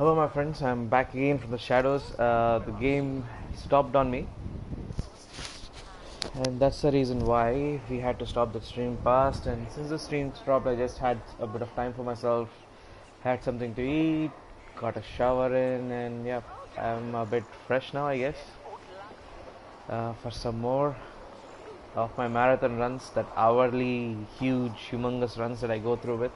Hello my friends, I'm back again from the shadows. The game stopped on me, and that's the reason why we had to stop the stream fast. And since the stream stopped, I just had a bit of time for myself, had something to eat, got a shower in, and yeah, I'm a bit fresh now, I guess, for some more of my marathon runs, that hourly huge humongous runs that I go through with.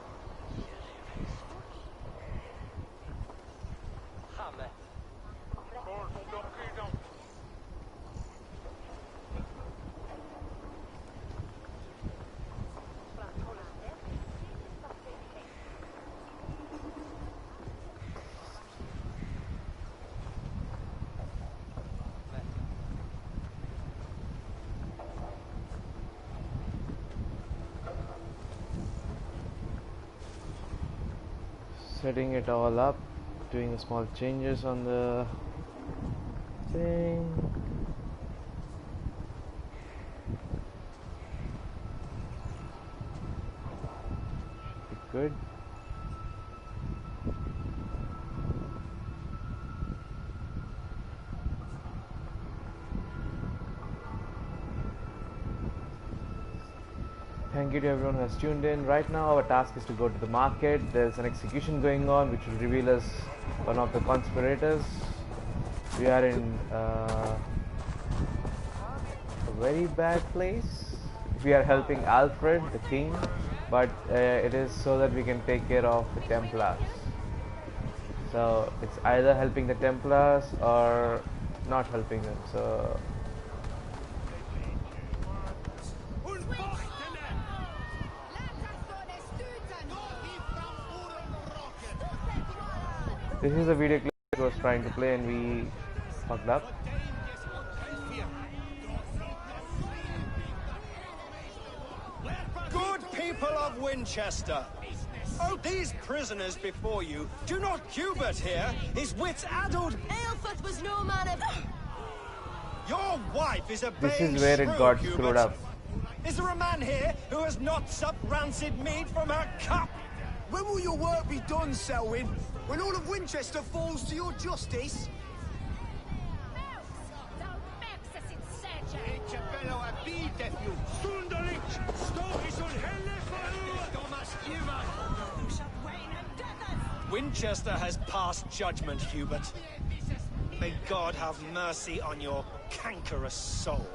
Setting it all up, doing small changes on the thing. Should be good. Thank you to everyone who has tuned in. Right now our task is to go to the market. There's an execution going on which will reveal us one of the conspirators. We are in a very bad place. We are helping Alfred, the king, but it is so that we can take care of the Templars. So it's either helping the Templars or not helping them. So this is a video clip I was trying to play and we fucked up. Good people of Winchester, oh, these prisoners before you do not Hubert here, his wits addled. Aelfred was no man of... Your wife is a This is where it got screwed up. Is there a man here who has not supped rancid mead from her cup? When will your work be done, Selwyn? When all of Winchester falls to your justice? Winchester has passed judgment, Hubert. May God have mercy on your cankerous soul.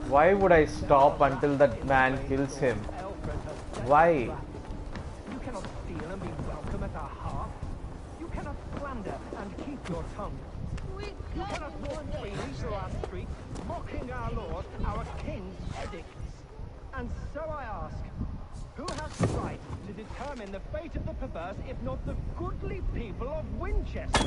Why would I stop until that man kills him? Why? You cannot steal and be welcome at our hearth. You cannot slander and keep your tongue. You cannot walk freely through our streets, mocking our laws, our king's edicts. And so I ask, who has the right to determine the fate of the perverse if not the goodly people of Winchester?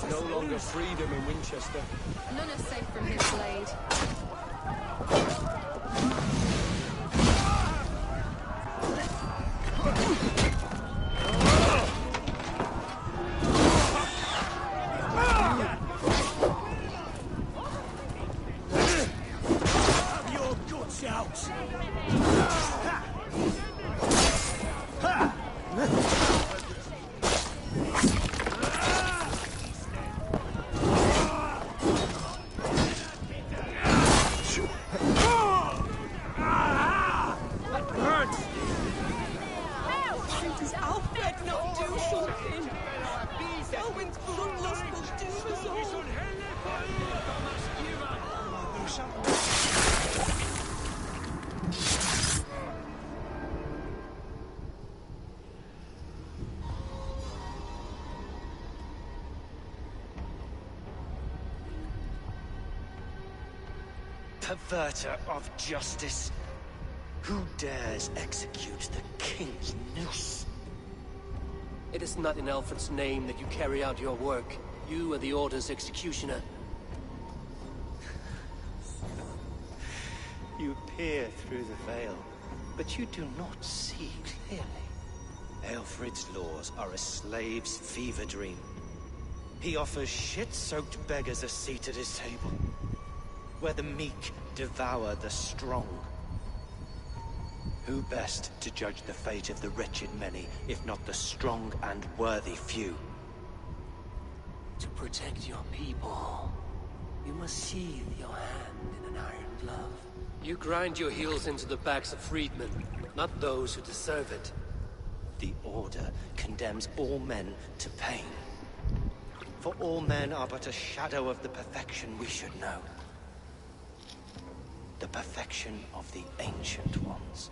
No longer freedom in Winchester. None are safe from his blade. Have your guts out! Perverter of justice. Who dares execute the king's noose? It is not in Alfred's name that you carry out your work. You are the Order's executioner. You peer through the veil, but you do not see clearly. Alfred's laws are a slave's fever dream. He offers shit-soaked beggars a seat at his table, where the meek devour the strong. Who best to judge the fate of the wretched many, if not the strong and worthy few? To protect your people, you must sheathe your hand in an iron glove. You grind your heels into the backs of freedmen, not those who deserve it. The Order condemns all men to pain. For all men are but a shadow of the perfection we should know. The perfection of the Ancient Ones.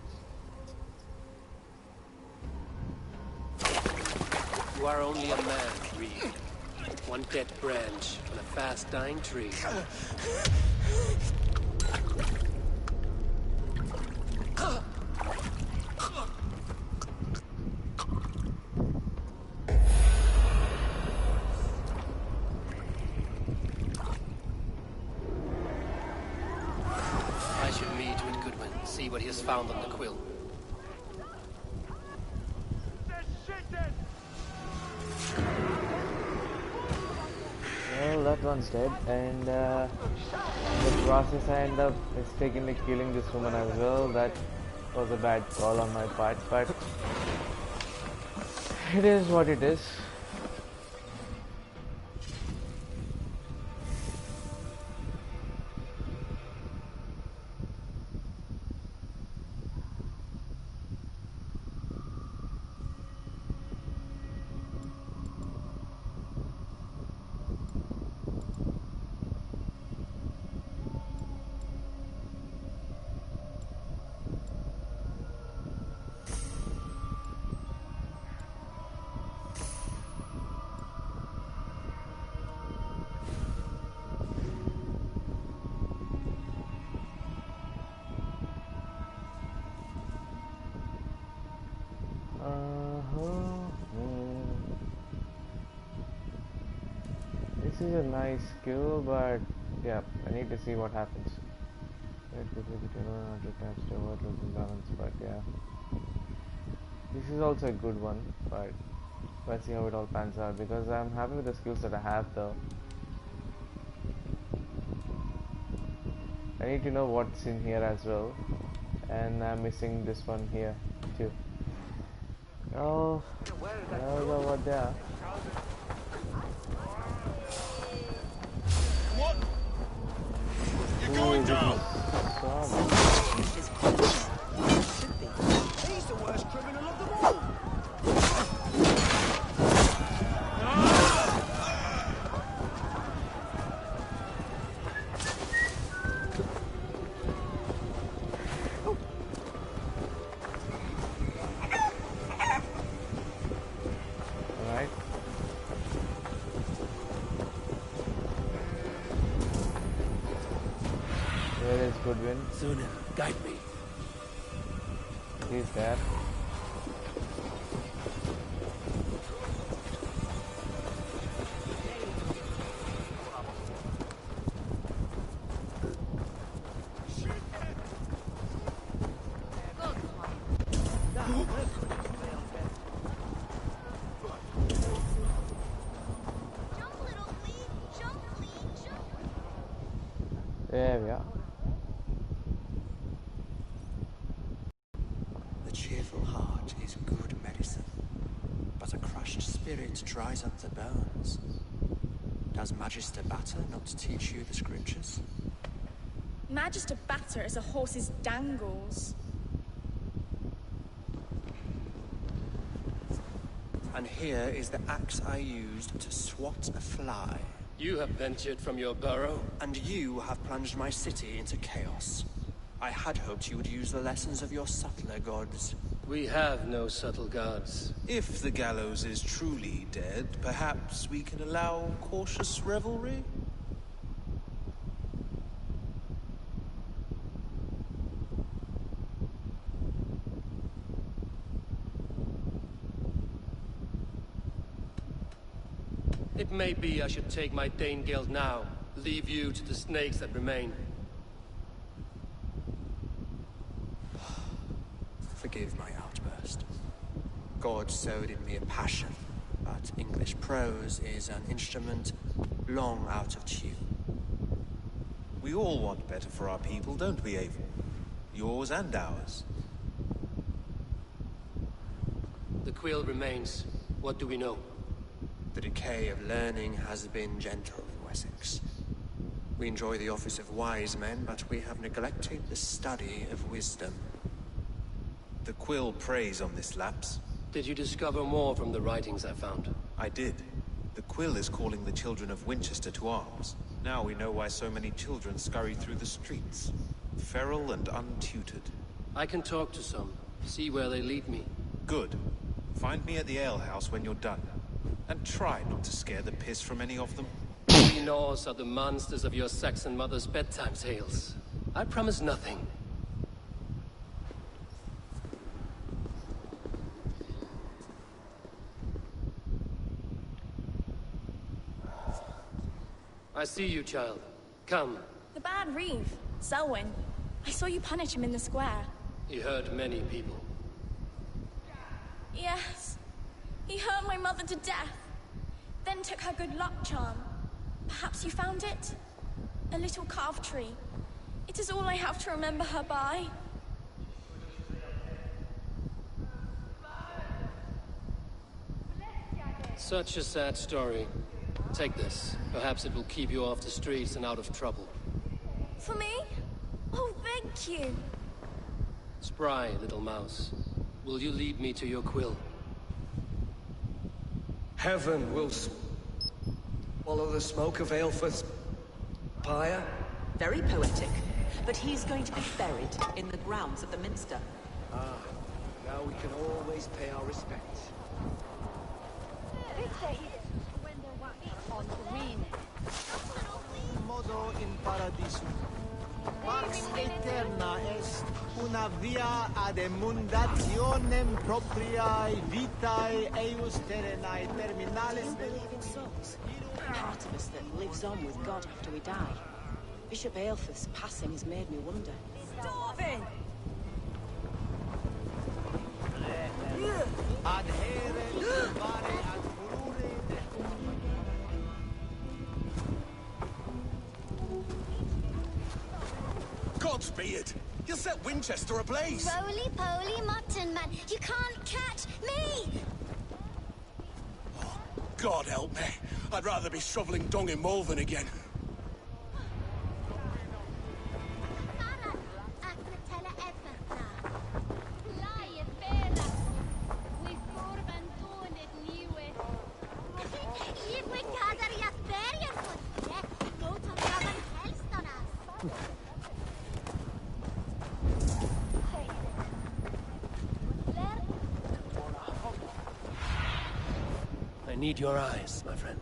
You are only a man, Reed. One dead branch on a fast-dying tree. I should meet with Goodwin, see what he has found on the quill. Well, that one's dead, and the process I end up mistakenly killing this woman as well. That was a bad call on my part, but it is what it is. This is a nice skill, but yeah, I need to see what happens. But yeah, this is also a good one, but let's see how it all pans out, because I'm happy with the skills that I have though. I need to know what's in here as well, and I'm missing this one here too. Oh, I don't know what they are. What? You're going down! He's the worst criminal of them all. Alright. Where is Goodwin? Sooner, guide me. He's there. There we are. The cheerful heart is good medicine, but a crushed spirit dries up the bones. Does Magister Batter not teach you the scriptures? Magister Batter is a horse's dangles. And here is the axe I used to swat a fly. You have ventured from your burrow. And you have plunged my city into chaos. I had hoped you would use the lessons of your subtler gods. We have no subtle gods. If the gallows is truly dead, perhaps we can allow cautious revelry? It may be I should take my Dane guild now, leave you to the snakes that remain. Forgive my outburst. God sowed in me a passion, but English prose is an instrument long out of tune. We all want better for our people, don't we, Abel? Yours and ours. The quill remains. What do we know? The decay of learning has been gentle in Wessex. We enjoy the office of wise men, but we have neglected the study of wisdom. The quill preys on this lapse. Did you discover more from the writings I found? I did. The quill is calling the children of Winchester to arms. Now we know why so many children scurry through the streets. Feral and untutored. I can talk to some, see where they lead me. Good. Find me at the alehouse when you're done. And try not to scare the piss from any of them. We Norse are the monsters of your Saxon mother's bedtime tales. I promise nothing. I see you, child. Come. The bad Reeve, Selwyn. I saw you punish him in the square. He hurt many people. Yes. He hurt my mother to death. Then took her good luck charm. Perhaps you found it? A little carved tree. It is all I have to remember her by. Such a sad story. Take this. Perhaps it will keep you off the streets and out of trouble. For me? Oh, thank you. Spry, little mouse. Will you lead me to your quill? Heaven will swallow the smoke of Aelfirth's pyre? Very poetic. But he's going to be buried in the grounds of the Minster. Ah, now we can always pay our respects. Modo in paradisum. Pax eterna est una via ad emundationem propriae vitae eius terrenae terminales. Believe in souls. Part of us that lives on with God after we die. Bishop Aelfirth's passing has made me wonder. Starving! Adhere vare ad furore. Godspeed! You'll set Winchester ablaze! Roly-poly mutton man, you can't catch me! Oh, God help me. I'd rather be shoveling dung in Malvern again. I need your eyes, my friend.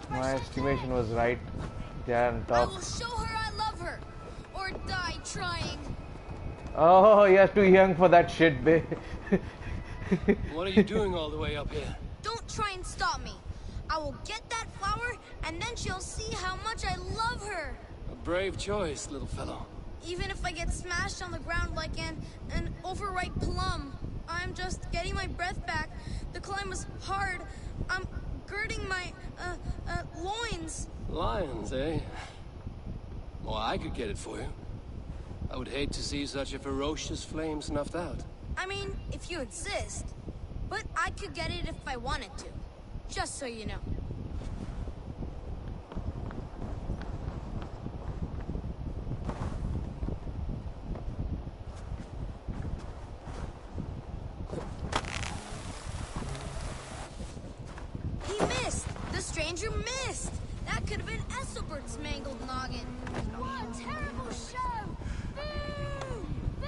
My estimation was right there on I top. will show her I love her, or die trying. Oh, you're too young for that shit, babe. What are you doing all the way up here? Don't try and stop me. I will get that flower, and then she'll see how much I love her. A brave choice, little fellow. Even if I get smashed on the ground like an overripe plum, I'm just getting my breath back. The climb was hard. I'm girding my loins. Lions, eh? Well, I could get it for you. I would hate to see such a ferocious flame snuffed out. I mean, if you insist. But I could get it if I wanted to. Just so you know. He missed! The stranger missed! That could have been Esselbert's mangled noggin. What a terrible show! Boo! Boo!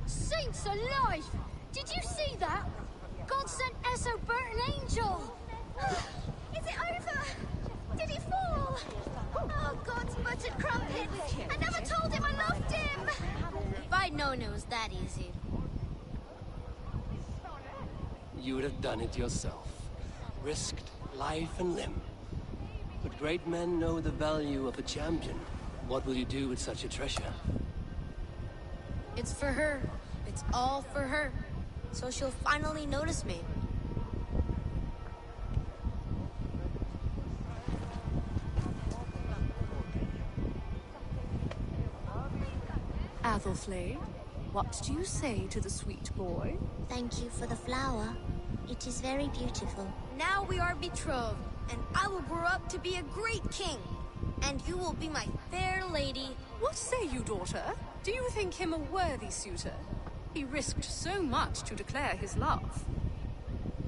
Saints alive! Did you see that? God sent Esselbert an angel! Is it over? Did he fall? Oh, God's muttered crumpet! I never told him I loved him! If I'd known it was that easy. You would have done it yourself. Risked life and limb. But great men know the value of a champion. What will you do with such a treasure? It's for her. It's all for her. So she'll finally notice me. Athelflaed, what do you say to the sweet boy? Thank you for the flower. It is very beautiful. Now we are betrothed, and I will grow up to be a great king. And you will be my fair lady. What say you, daughter? Do you think him a worthy suitor? He risked so much to declare his love.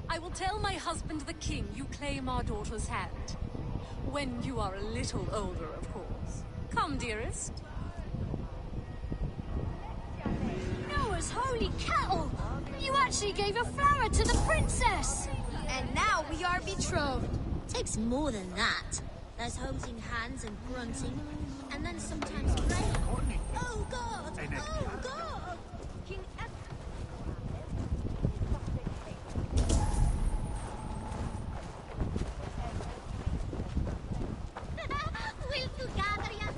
I will tell my husband the king you claim our daughter's hand. When you are a little older, of course. Come, dearest. Noah's holy kettle! You actually gave a flower to the princess! And now we are betrothed. Takes more than that. There's holding hands and grunting, and then sometimes praying. Oh God! Oh God! King Will tu gadrian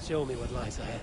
Show me what lies ahead.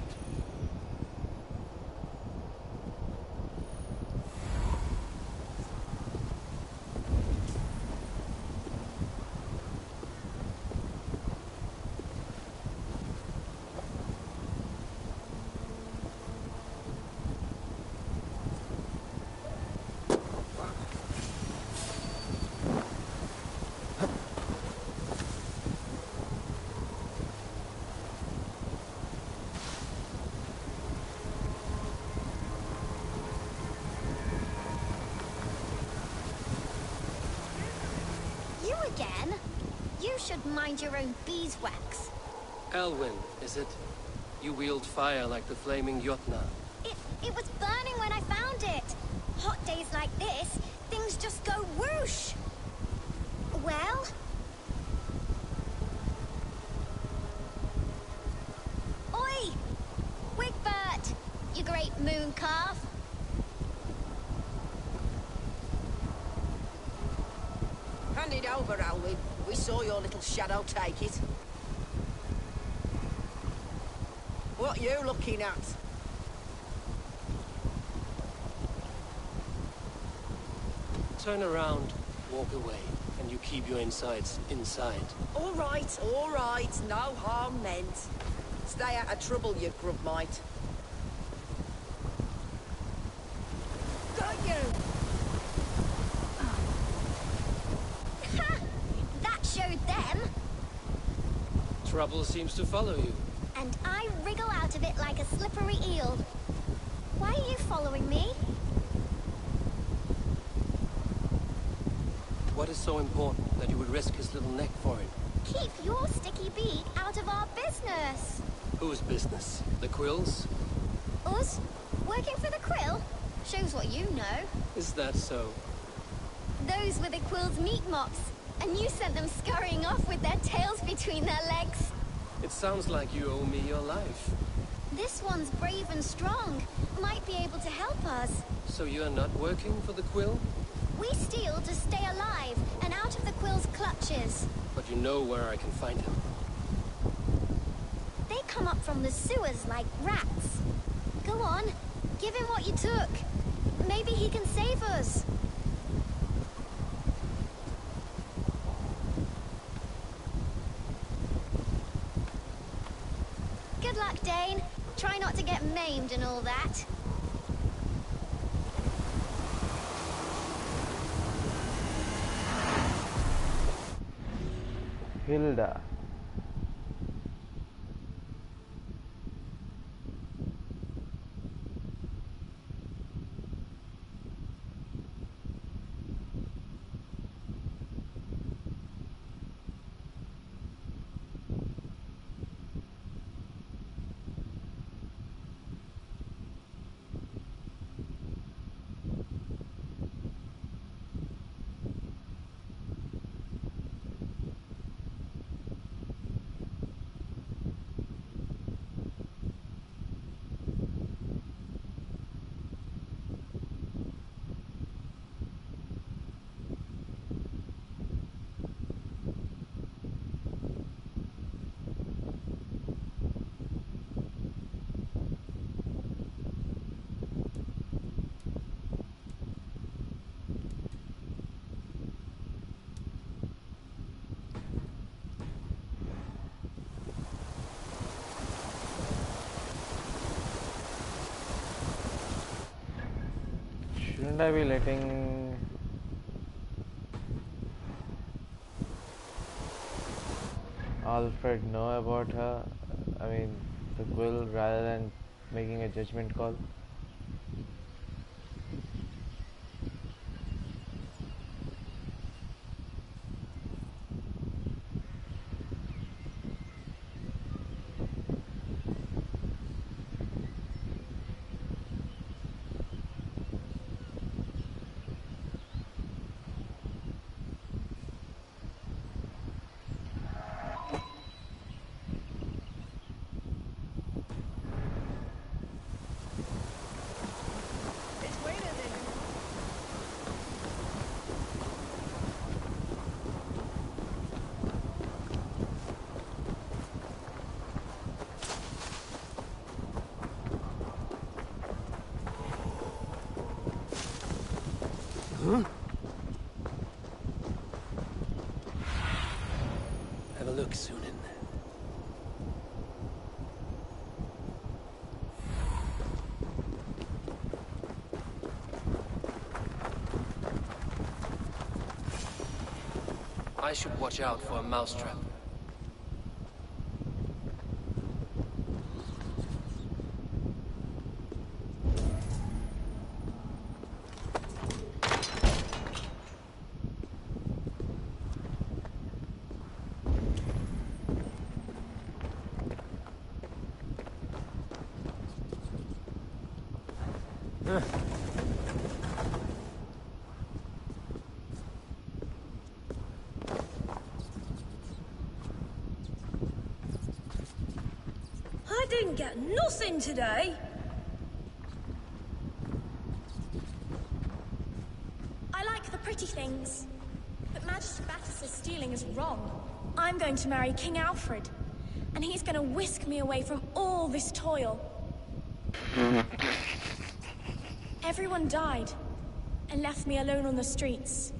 again? You should mind your own beeswax. Elwyn, is it? You wield fire like the flaming Jotna. It was burning when I found it. Hot days like this, things just go whoosh. Well? Oi! Wigbert! You great moon calf. Hand it over, Alwyn. We saw your little shadow take it. What you looking at? Turn around, walk away, and you keep your insides inside. All right, no harm meant. Stay out of trouble, you grub mite. Got you! That showed them. Trouble seems to follow you. And I wriggle out of it like a slippery eel. Why are you following me? What is so important that you would risk his little neck for it? Keep your sticky beak out of our business. Whose business? The Quill's? Us? Working for the Quill? Shows what you know. Is that so? Those were the Quill's meat mops, and you sent them scurrying off with their tails between their legs. It sounds like you owe me your life. This one's brave and strong. Might be able to help us. So you're not working for the Quill? We steal to stay alive and out of the Quill's clutches. But you know where I can find him. They come up from the sewers like rats. Go on, give him what you took. Maybe he can save us. Good luck, Dane. Try not to get maimed and all that. Hilda. Shouldn't I be letting Alfred know about her? I mean, the Quill, rather than making a judgment call? Have a look, Sunan. I should watch out for a mousetrap. I didn't get nothing today. I like the pretty things, but Magister Battus' stealing is wrong. I'm going to marry King Alfred, and he's going to whisk me away from all all this toil? Everyone died and left me alone on the streets.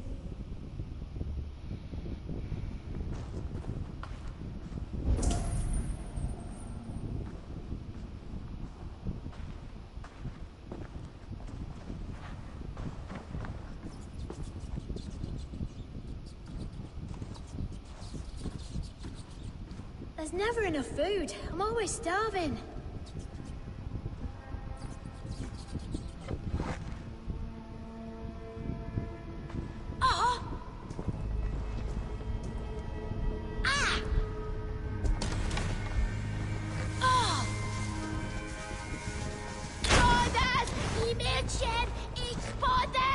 There's never enough food. I'm always starving. Ah! Ah! Oh! Brothers, i Mädchen, ich podde!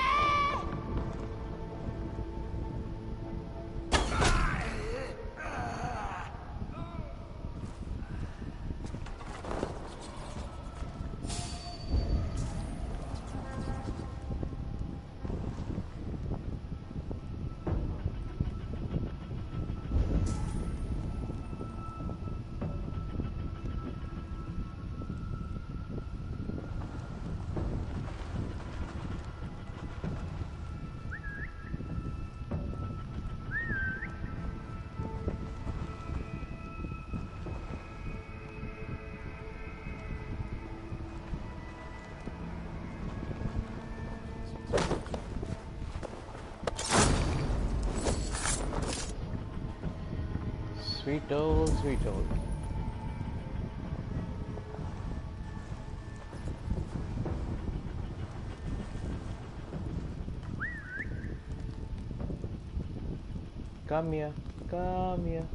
Sweet old, sweet old. Come here, come here.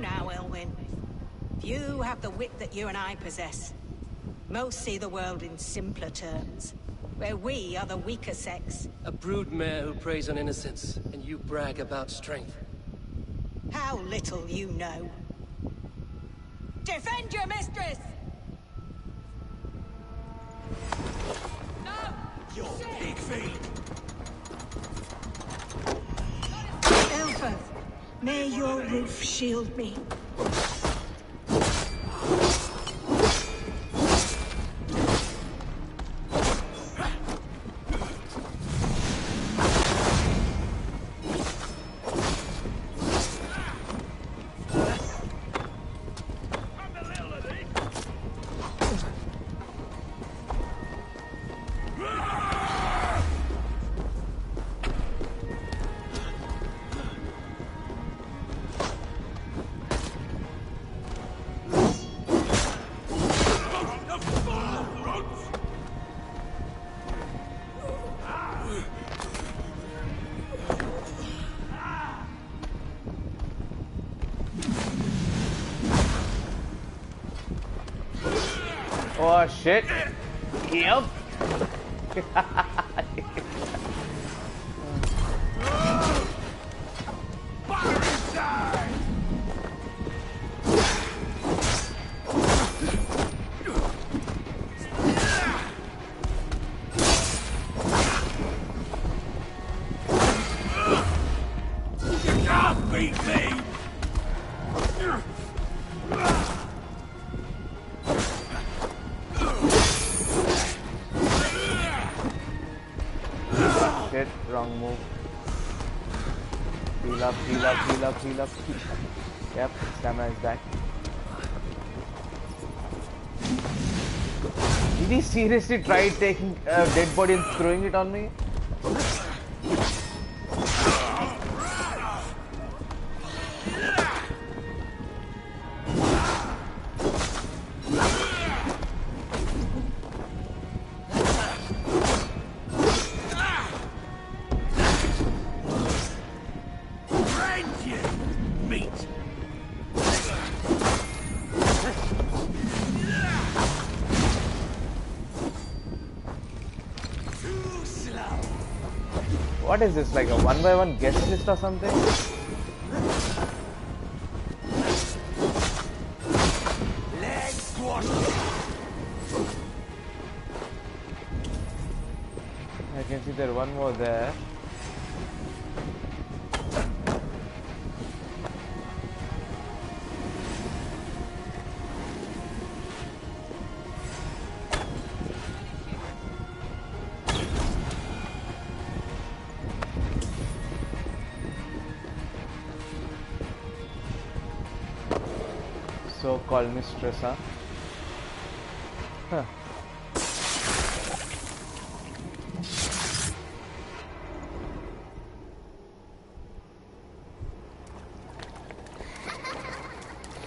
Now, Elwyn. Few have the wit that you and I possess. Most see the world in simpler terms, where we are the weaker sex. A broodmare who preys on innocence, and you brag about strength. How little you know. Defend your mistress! No! Your pig feet! Elfeth, may your roof shield me. Oh shit. Yep. Shit, wrong move. Heal up, heal up, heal up, heal up. Yep, stamina is back. Did he seriously try taking a dead body and throwing it on me? What is this, like a 1x1 guest list or something? I can see there's one more there. So-called mistress, huh? Huh.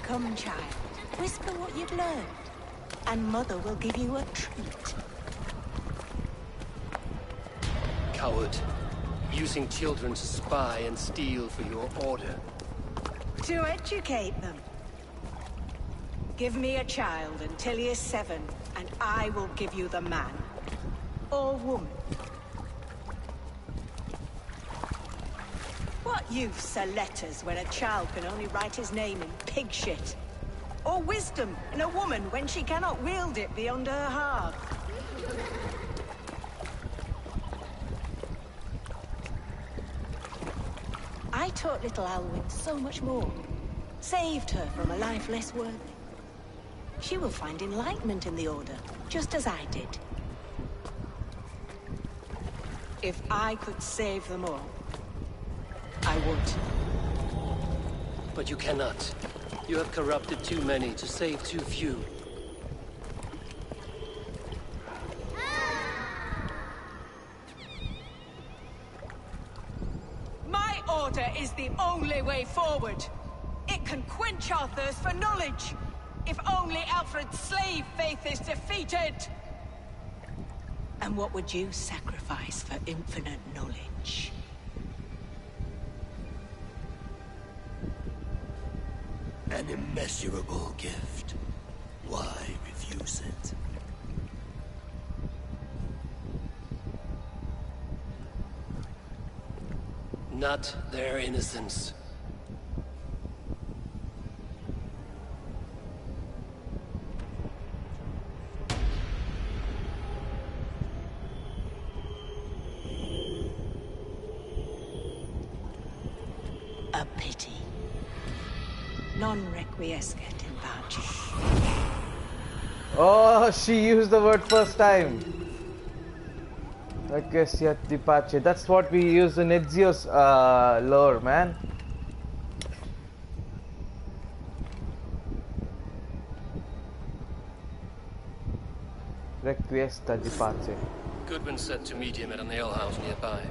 Come, child. Whisper what you've learned, and Mother will give you a treat. Coward. Using children to spy and steal for your order. To educate them. Give me a child until he is 7, and I will give you the man. Or woman. What use are letters when a child can only write his name in pig shit? Or wisdom in a woman when she cannot wield it beyond her heart? I taught little Alwyn so much more. Saved her from a life less worthy. She will find enlightenment in the Order, just as I did. If I could save them all, I would. But you cannot. You have corrupted too many to save too few. My order is the only way forward. It can quench our thirst for knowledge. If only Alfred's slave faith is defeated! And what would you sacrifice for infinite knowledge? An immeasurable gift. Why refuse it? Not their innocence. A pity. Non requiescat in pace. Oh, she used the word first time. Requiescat in pace. That's what we use in Ezio's lore, man. Requiescat in pace. Goodwin said to meet him at an alehouse nearby.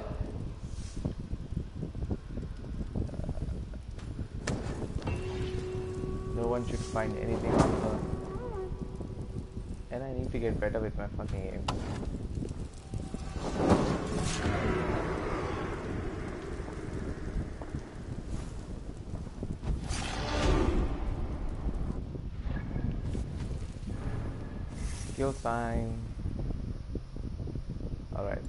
No one should find anything on her. And I need to get better with my fucking aim. Skill time. Alright.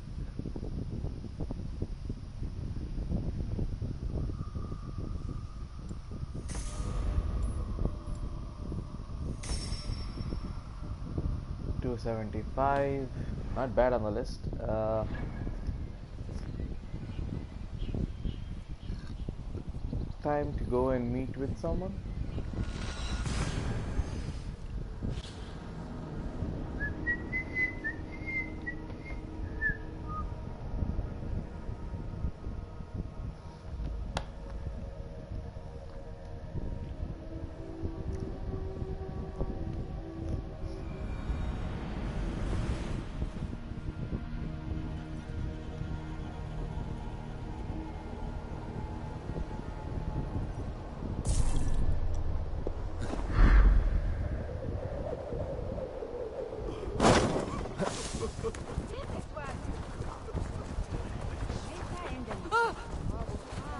$275, not bad on the list. Time to go and meet with someone.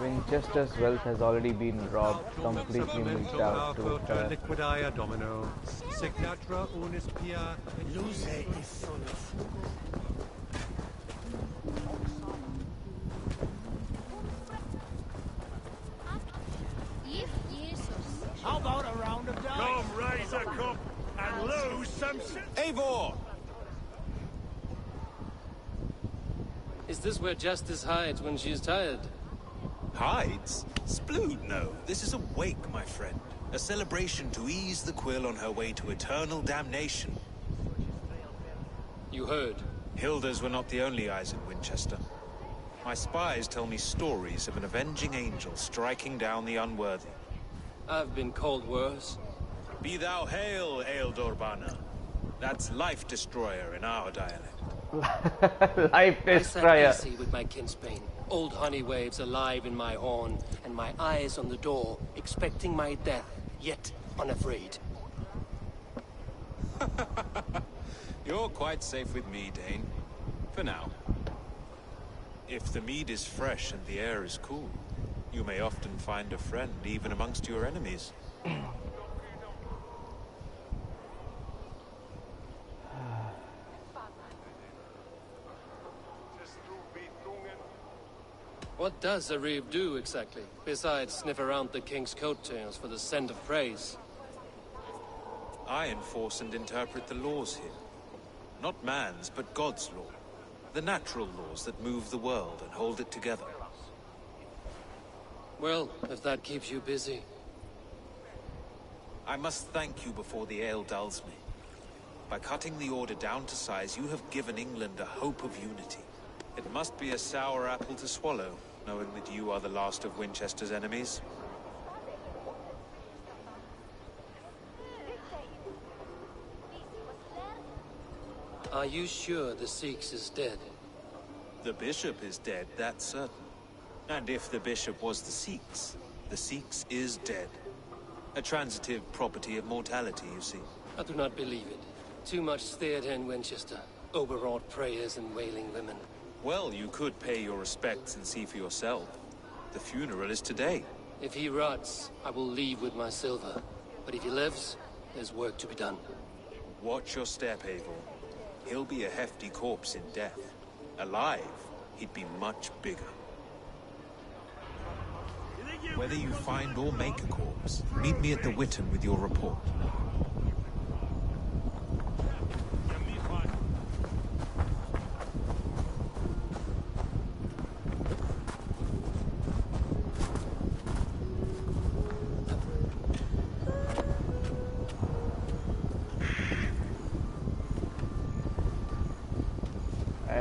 Winchester's wealth has already been robbed, completely moved out to liquidare domino. Signatra unis pia. Lose is son of. How about a round of dice? Come, raise a cup and lose some Eivor! Is this where Justice hides when she is tired? Hides? Splood, no. This is a wake, my friend. A celebration to ease the quill on her way to eternal damnation. You heard. Hilda's were not the only eyes in Winchester. My spies tell me stories of an avenging angel striking down the unworthy. I've been called worse. Be thou hail, Ealdorbanna. That's Life Destroyer in our dialect. Life Destroyer. I sat easy with my kinsbane. Old honey waves alive in my horn, and my eyes on the door, expecting my death, yet unafraid. You're quite safe with me, Dane. For now. If the mead is fresh and the air is cool, you may often find a friend even amongst your enemies. What does a reeve do exactly, besides sniff around the king's coattails for the scent of praise? I enforce and interpret the laws here. Not man's, but God's law. The natural laws that move the world and hold it together. Well, if that keeps you busy. I must thank you before the ale dulls me. By cutting the order down to size, you have given England a hope of unity. It must be a sour apple to swallow, knowing that you are the last of Winchester's enemies. Are you sure the Sikhs is dead? The bishop is dead, that's certain. And if the bishop was the Sikhs is dead. A transitive property of mortality, you see. I do not believe it. Too much theatre in Winchester. Overwrought prayers and wailing women. Well, you could pay your respects and see for yourself. The funeral is today. If he rots, I will leave with my silver. But if he lives, there's work to be done. Watch your step, Eivor. He'll be a hefty corpse in death. Alive, he'd be much bigger. Whether you find or make a corpse, meet me at the Witten with your report.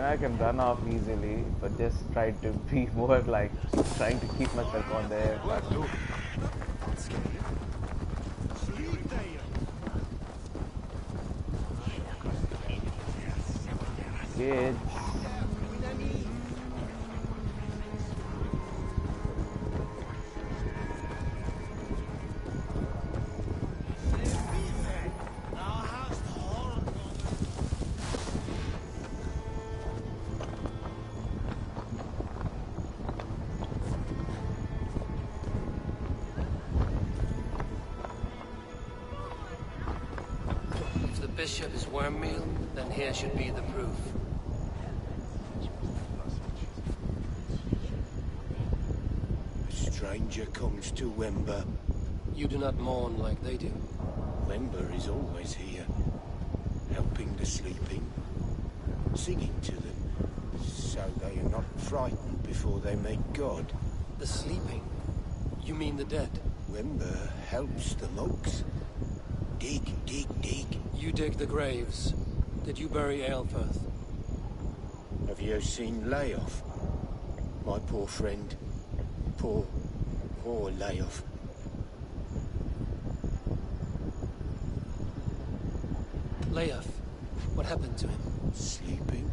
I can run off easily, but just try to be more like trying to keep myself on there. But kids. Bishop is worm meal, then here should be the proof. A stranger comes to Wember. You do not mourn like they do. Wember is always here, helping the sleeping, singing to them, so they are not frightened before they meet God. The sleeping? You mean the dead? Wember helps the monks. Dig, dig, dig. You dig the graves. Did you bury Aelfirth? Have you seen Layoff? My poor friend. Poor Layoff. Layoff? What happened to him? Sleeping.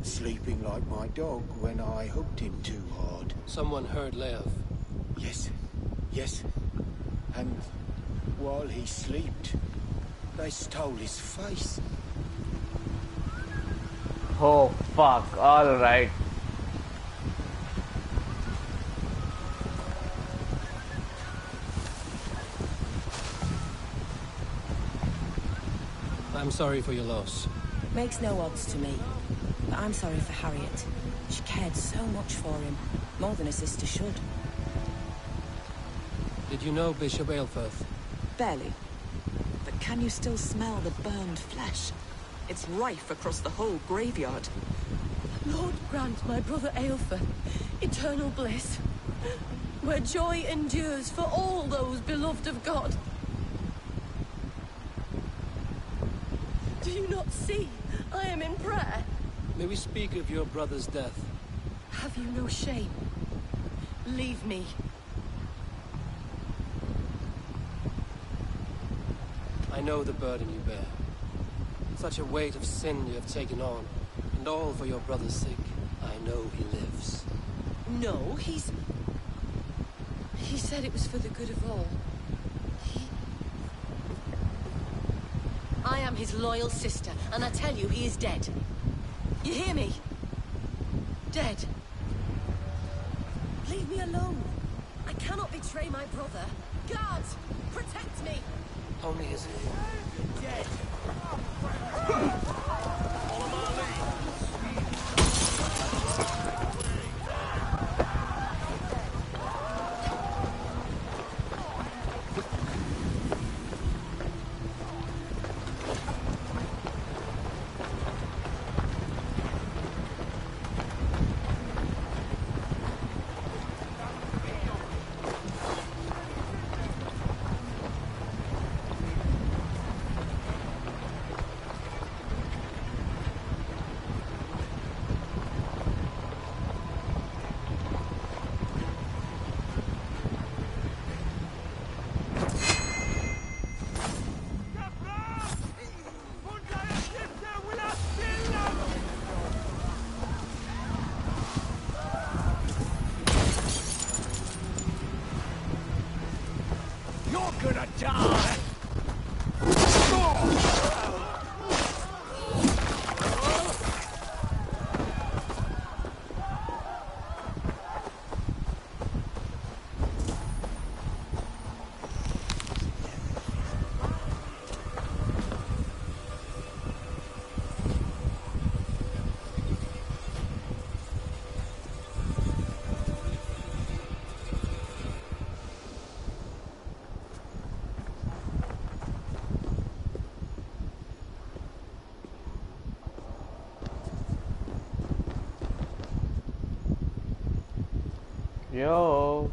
Sleeping like my dog when I hooked him too hard. Someone heard Layoff? Yes. And while he slept, they stole his face. Oh fuck, alright. I'm sorry for your loss. Makes no odds to me. But I'm sorry for Harriet. She cared so much for him. More than a sister should. Did you know Bishop Aelfirth? Barely. But can you still smell the burned flesh? It's rife across the whole graveyard. Lord grant my brother Aelfir eternal bliss, where joy endures for all those beloved of God. Do you not see? I am in prayer. May we speak of your brother's death? Have you no shame? Leave me. I know the burden you bear. Such a weight of sin you have taken on. And all for your brother's sake. I know he lives. No, he said it was for the good of all. I am his loyal sister, and I tell you, he is dead. You hear me? Dead. Leave me alone. I cannot betray my brother. Guards, protect me. Only his... Dead. Follow my lead. Gonna die! Yo.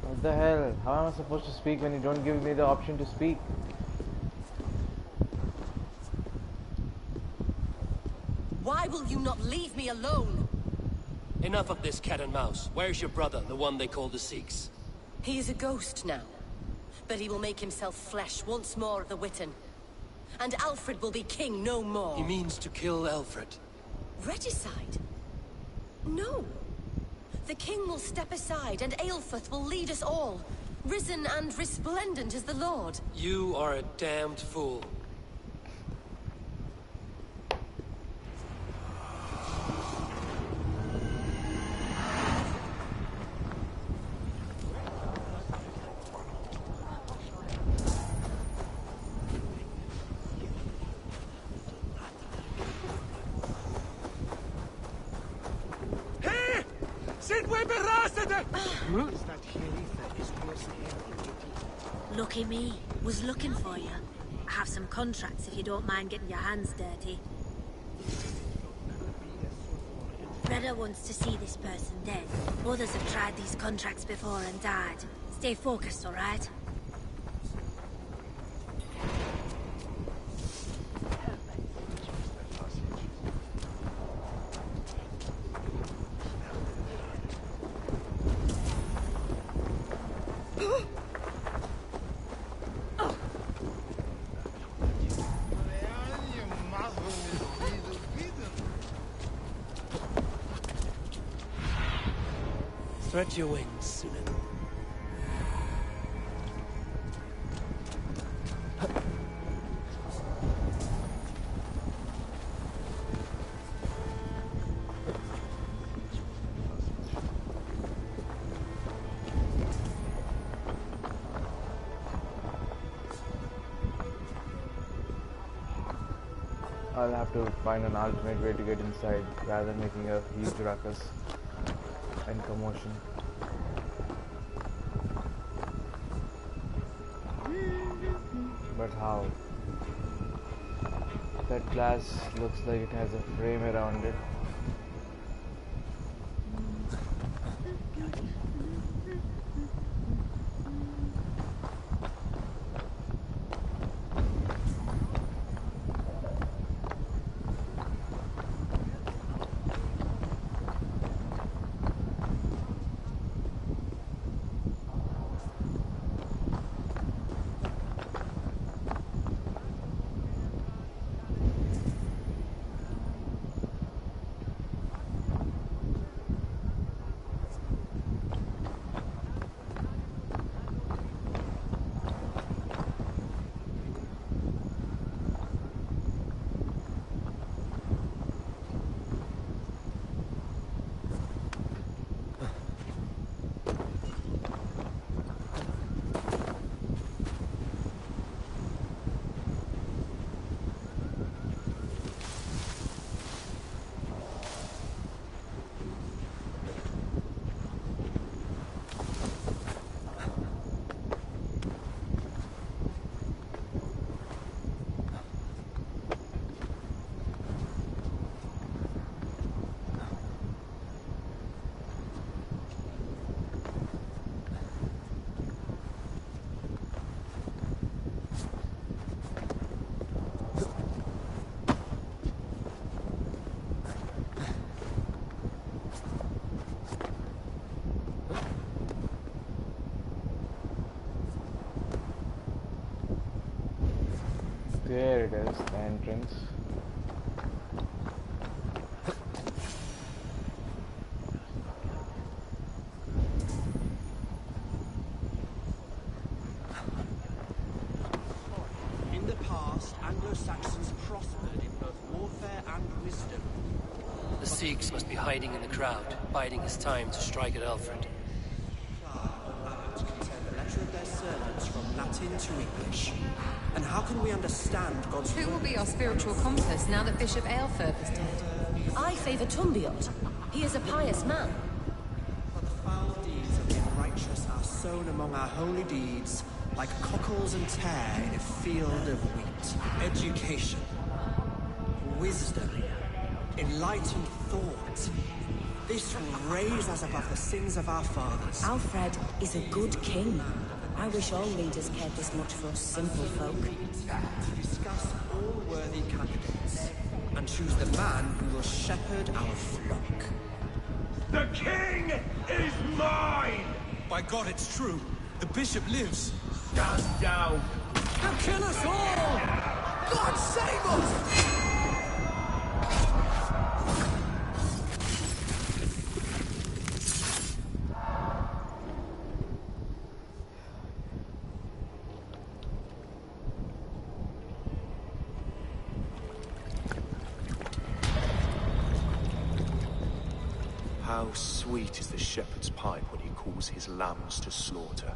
What the hell? How am I supposed to speak when you don't give me the option to speak? Why will you not leave me alone? Enough of this cat and mouse. Where's your brother, the one they call the Sikhs? He is a ghost now. But he will make himself flesh once more of the Witten. And Alfred will be king no more. He means to kill Alfred. Regicide? No. The king will step aside and Aelfirth will lead us all. Risen and resplendent as the Lord. You are a damned fool. Lucky me. Was looking for you. I have some contracts if you don't mind getting your hands dirty. Reda wants to see this person dead. Others have tried these contracts before and died. Stay focused, alright? Stretch your wings, Sunan. I'll have to find an alternate way to get inside rather than making a huge ruckus and commotion. But how? That glass looks like it has a frame around it. There it is, the entrance. In the past, Anglo-Saxons prospered in both warfare and wisdom. The Sikhs must be hiding in the crowd, biding his time to strike at Alfred. To turn the letter of their sermons from Latin to English. And how can we understand God's Who will be our spiritual compass now that Bishop Aelfirth is dead? I favour Tumbiot. He is a pious man. For the foul deeds of the unrighteous are sown among our holy deeds, like cockles and tare in a field of wheat. Education, wisdom, enlightened thought. This will raise us above the sins of our fathers. Alfred is a good king. I wish all leaders cared this much for us simple folk. To discuss all worthy candidates, and choose the man who will shepherd our flock. The king is mine! By God, it's true. The bishop lives. Stand down! They'll kill us all! God save us! How sweet is the shepherd's pipe when he calls his lambs to slaughter.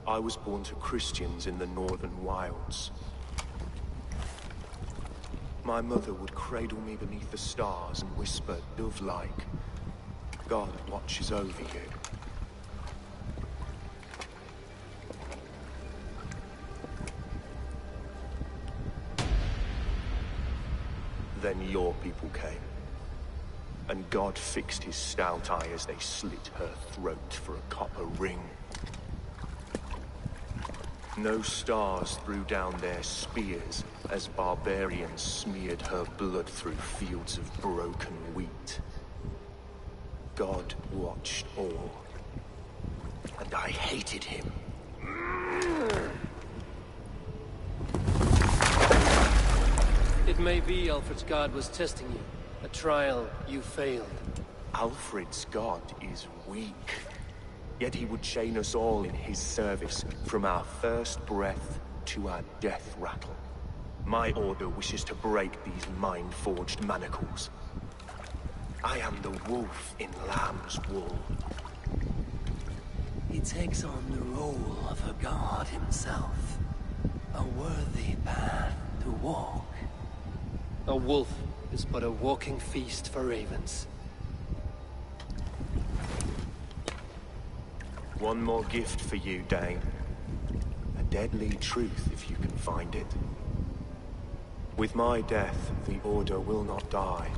I was born to Christians in the northern wilds. My mother would cradle me beneath the stars and whisper, dove-like, God watches over you. Then your people came. And God fixed his stout eye as they slit her throat for a copper ring. No stars threw down their spears as barbarians smeared her blood through fields of broken wheat. God watched all, and I hated him. It may be Alfred's god was testing you. A trial you failed. Alfred's god is weak. Yet he would chain us all in his service, from our first breath to our death rattle. My order wishes to break these mind-forged manacles. I am the wolf in lamb's wool. He takes on the role of a god himself. A worthy path to walk. A wolf is but a walking feast for ravens. One more gift for you, Dane. A deadly truth, if you can find it. With my death, the Order will not die.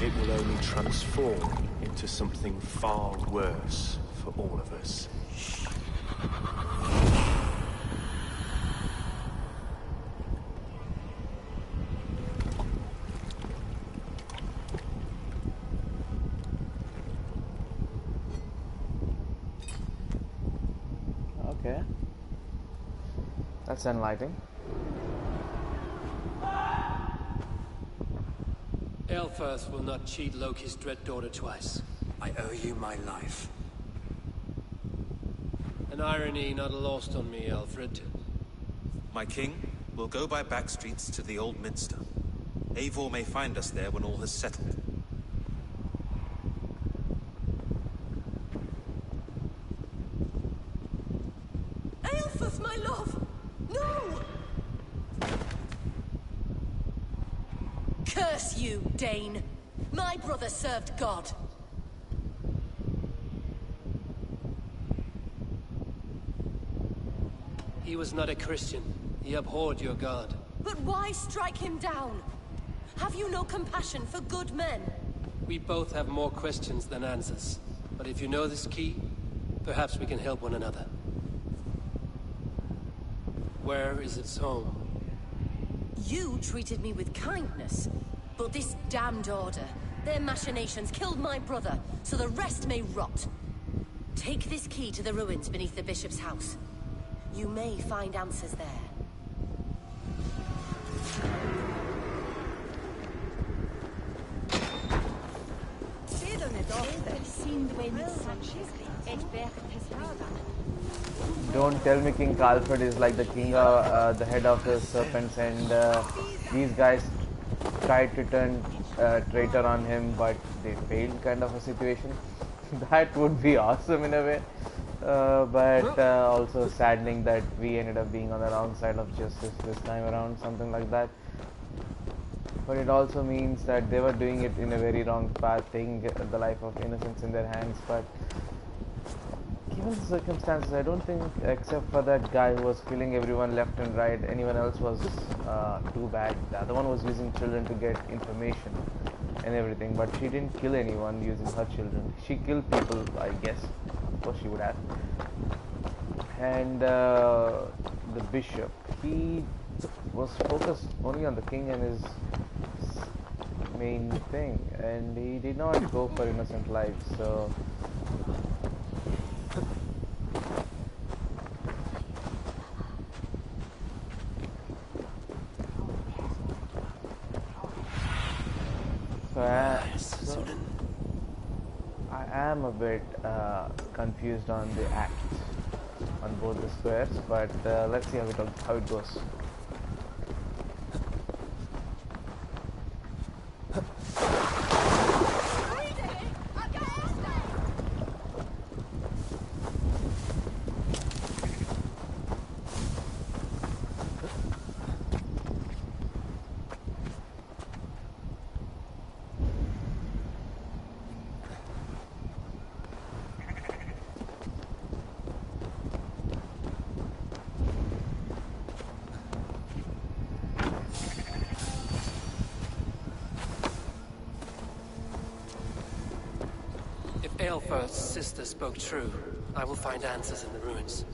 It will only transform into something far worse for all of us. Okay. That's enlightening. Aelfirth will not cheat Loki's dread daughter twice. I owe you my life. An irony not lost on me, Alfred. My king, we'll go by back streets to the Old Minster. Eivor may find us there when all has settled. Aelfirth, my love! No! Curse you, Dane! My brother served God. He was not a Christian. He abhorred your god. But why strike him down? Have you no compassion for good men? We both have more questions than answers. But if you know this key, perhaps we can help one another. Where is its home? You treated me with kindness, but this damned Order, their machinations killed my brother, so the rest may rot. Take this key to the ruins beneath the Bishop's house. You may find answers there. Don't tell me King Alfred is like the king, the head of the serpents, and these guys tried to turn traitor on him, but they failed, kind of a situation. That would be awesome in a way, but also saddening that we ended up being on the wrong side of justice this time around, something like that. But it also means that they were doing it in a very wrong path, taking the life of innocents in their hands. But given the circumstances, I don't think, except for that guy who was killing everyone left and right, anyone else was too bad. The other one was using children to get information and everything, but she didn't kill anyone using her children. She killed people, I guess. Of course she would have. And the bishop, he was focused only on the king and his main thing, and he did not go for innocent lives. So I am a bit confused on the acts on both the squares, but let's see how it goes. Aelfirth's sister spoke true. I will find answers in the ruins.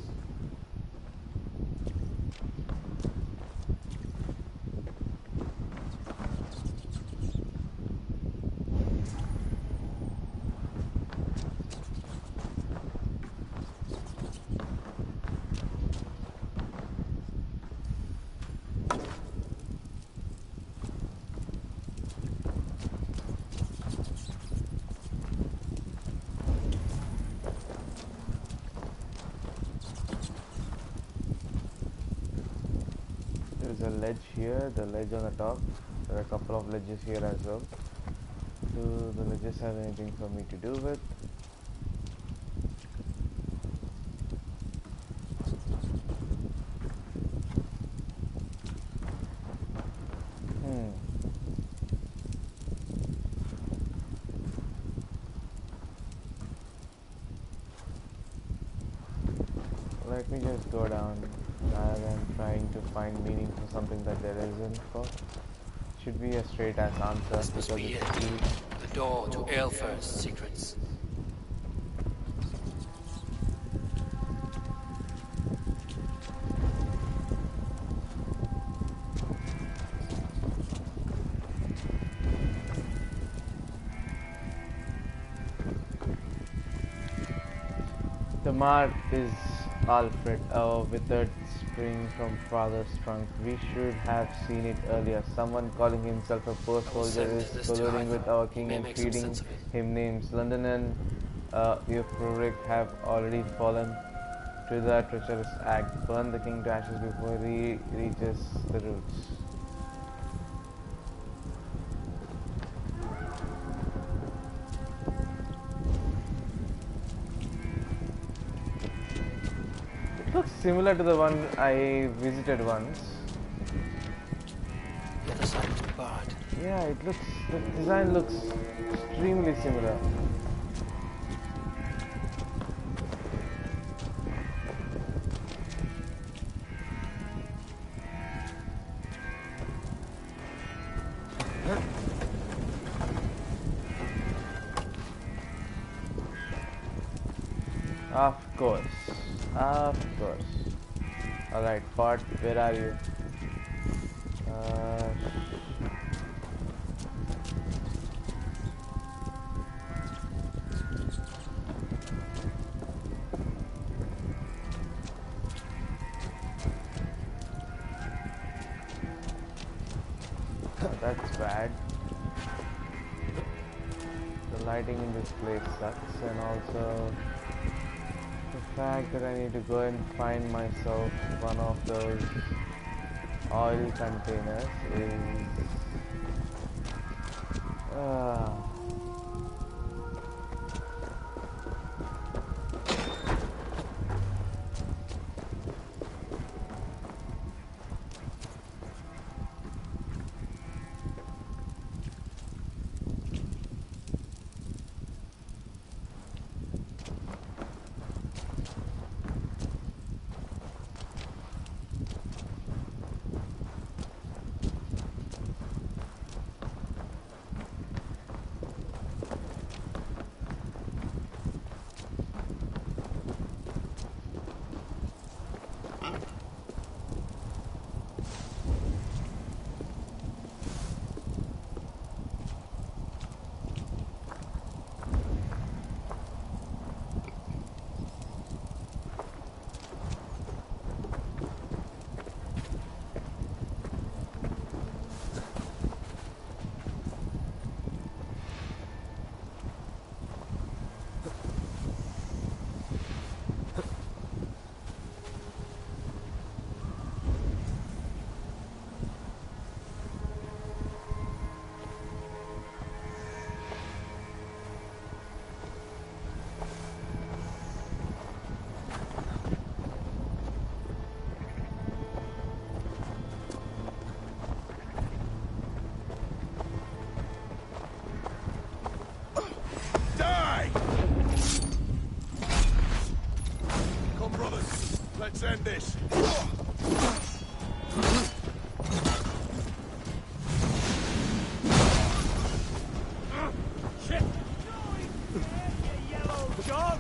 A ledge here, the ledge on the top. There are a couple of ledges here as well. Do the ledges have anything for me to do with? let me just go down rather than trying to find meaning for something that there isn't for. Should be a straight ass answer This must because be it's it. key. The door to Aelfir's secrets. The mark is Alfred, a withered spring from father's trunk. We should have seen it earlier. Someone calling himself a poor soldier is colluding with our king and feeding him names. London and Euphoric have already fallen to that treacherous act. Burn the king to ashes before he reaches the roots. It looks similar to the one I visited once. The other side of the bard. Yeah, the design looks extremely similar. Of course. Alright, Fort, where are you? That's bad. The lighting in this place sucks, and also the fact that I need to go and find myself one of those oil containers is Let's end this. Shit! You yellow dog!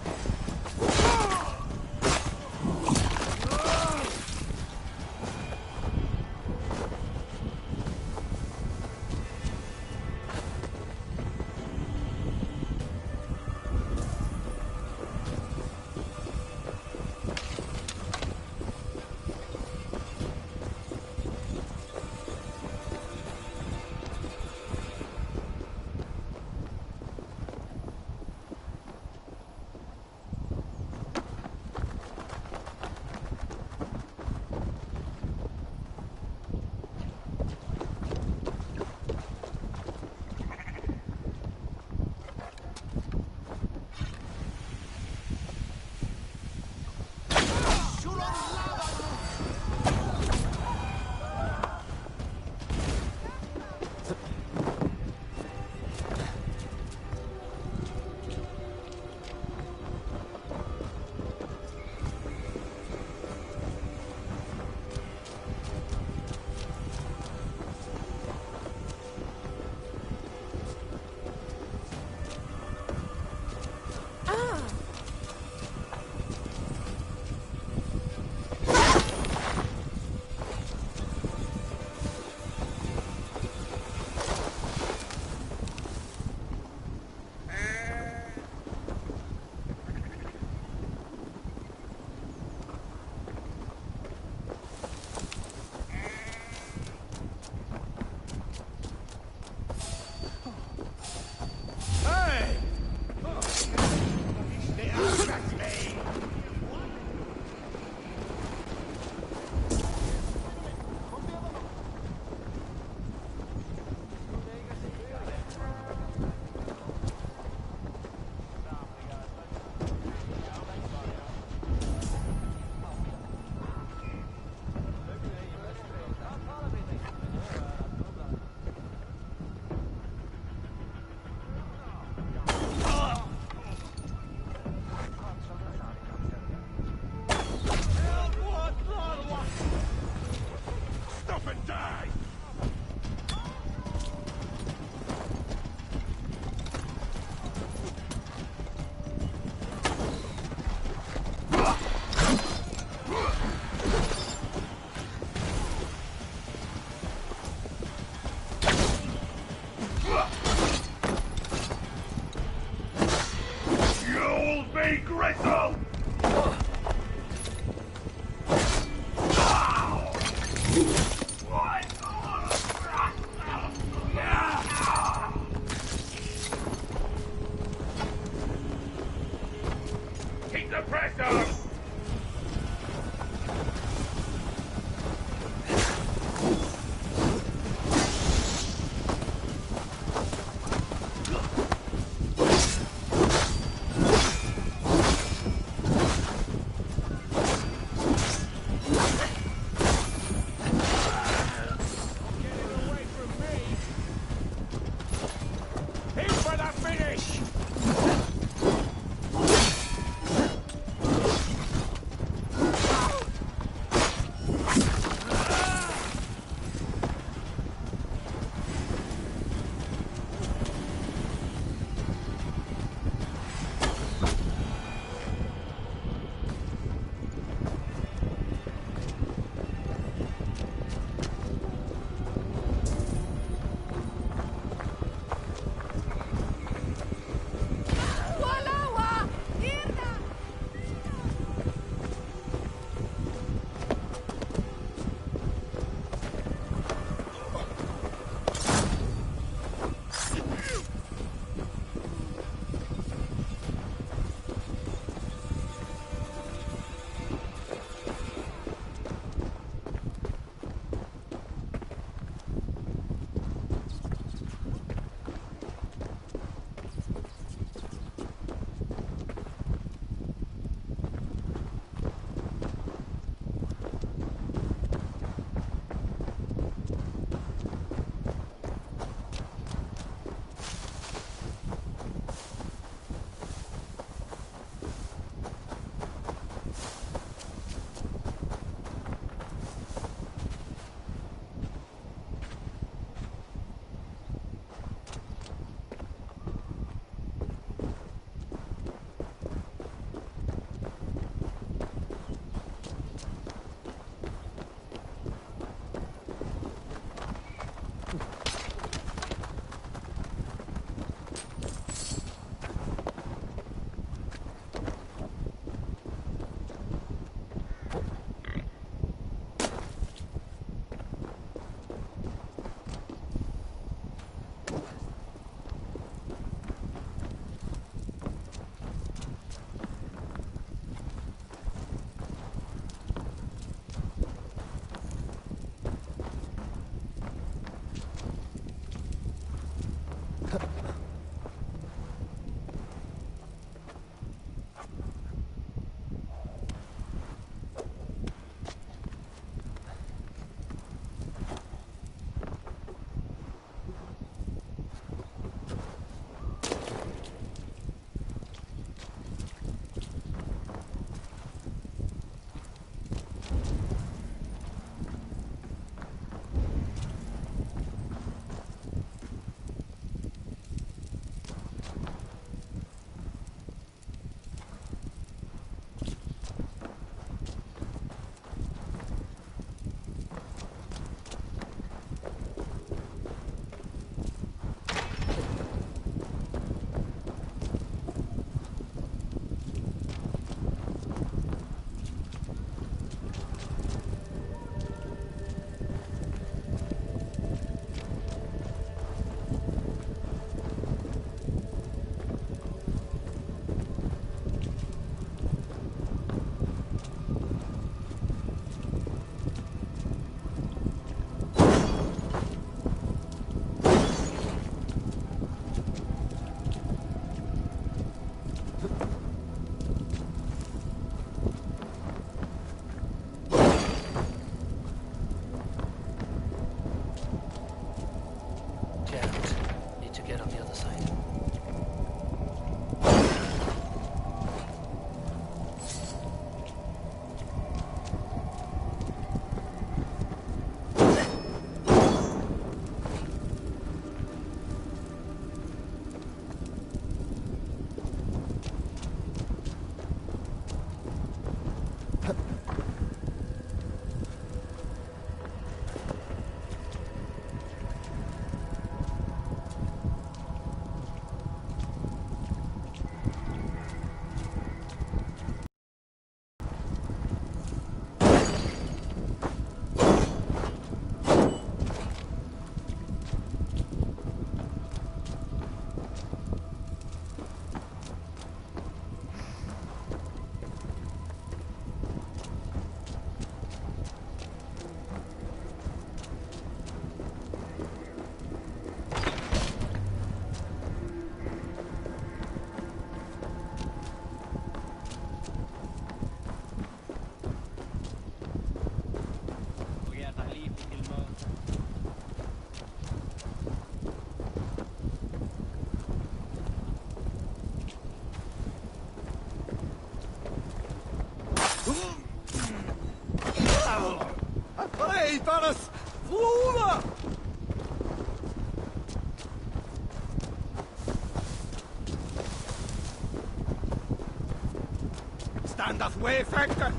standeth Wayfactor.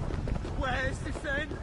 Where's the friend?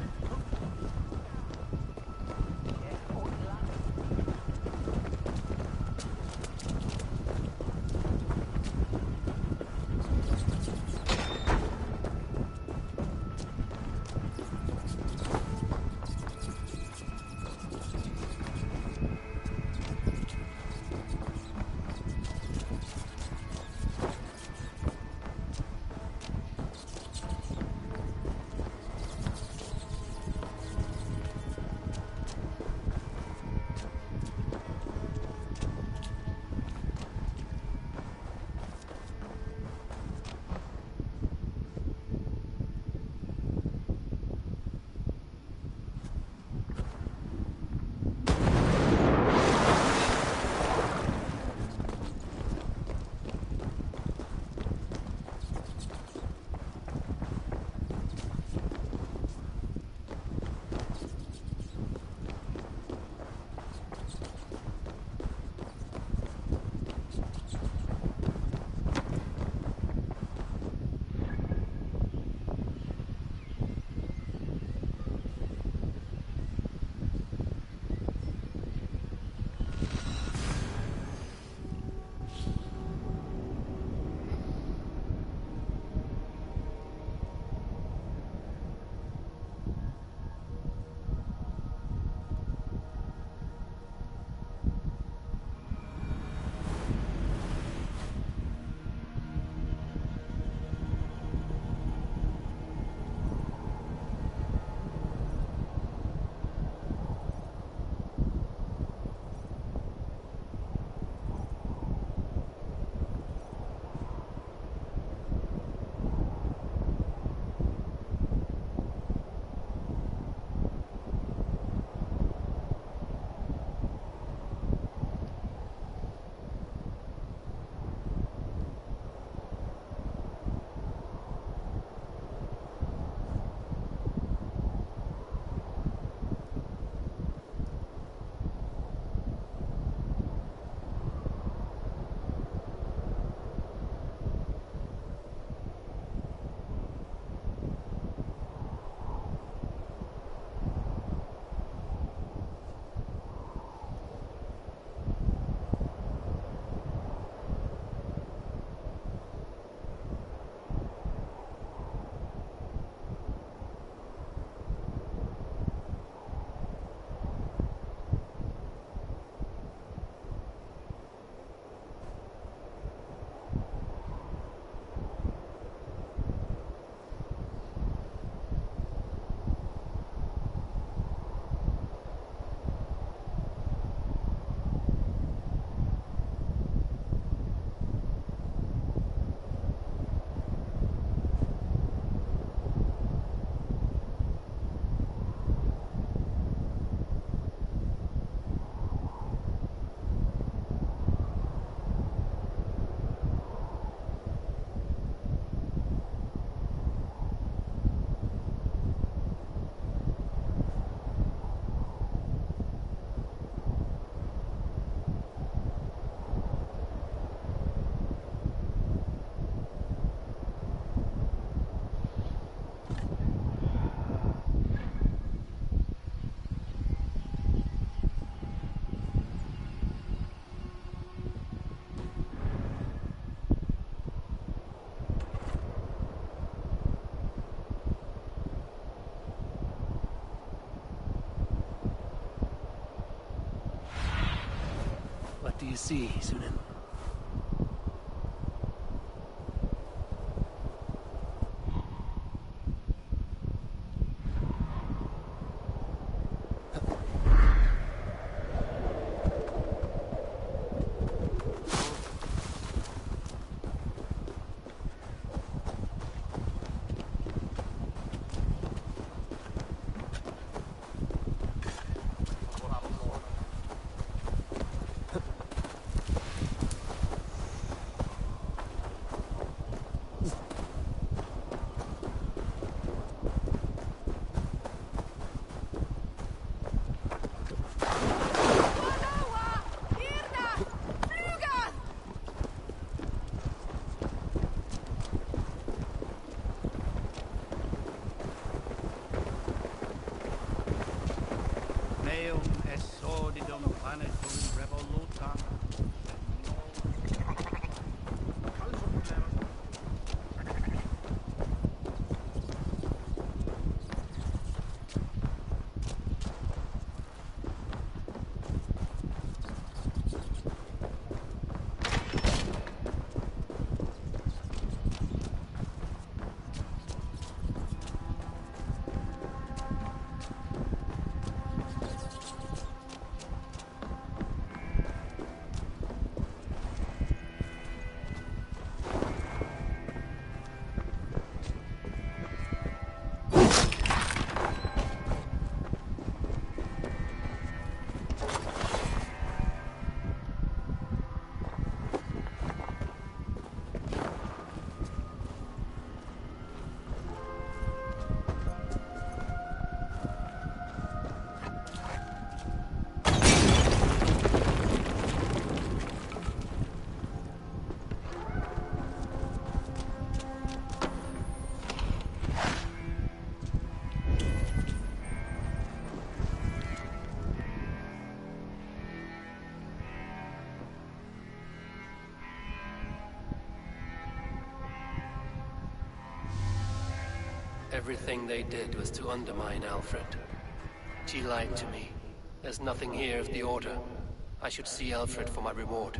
What do you see, Sunan? Odidum planetum revoluta. Everything they did was to undermine Alfred. She lied to me. There's nothing here of the Order. I should see Alfred for my reward.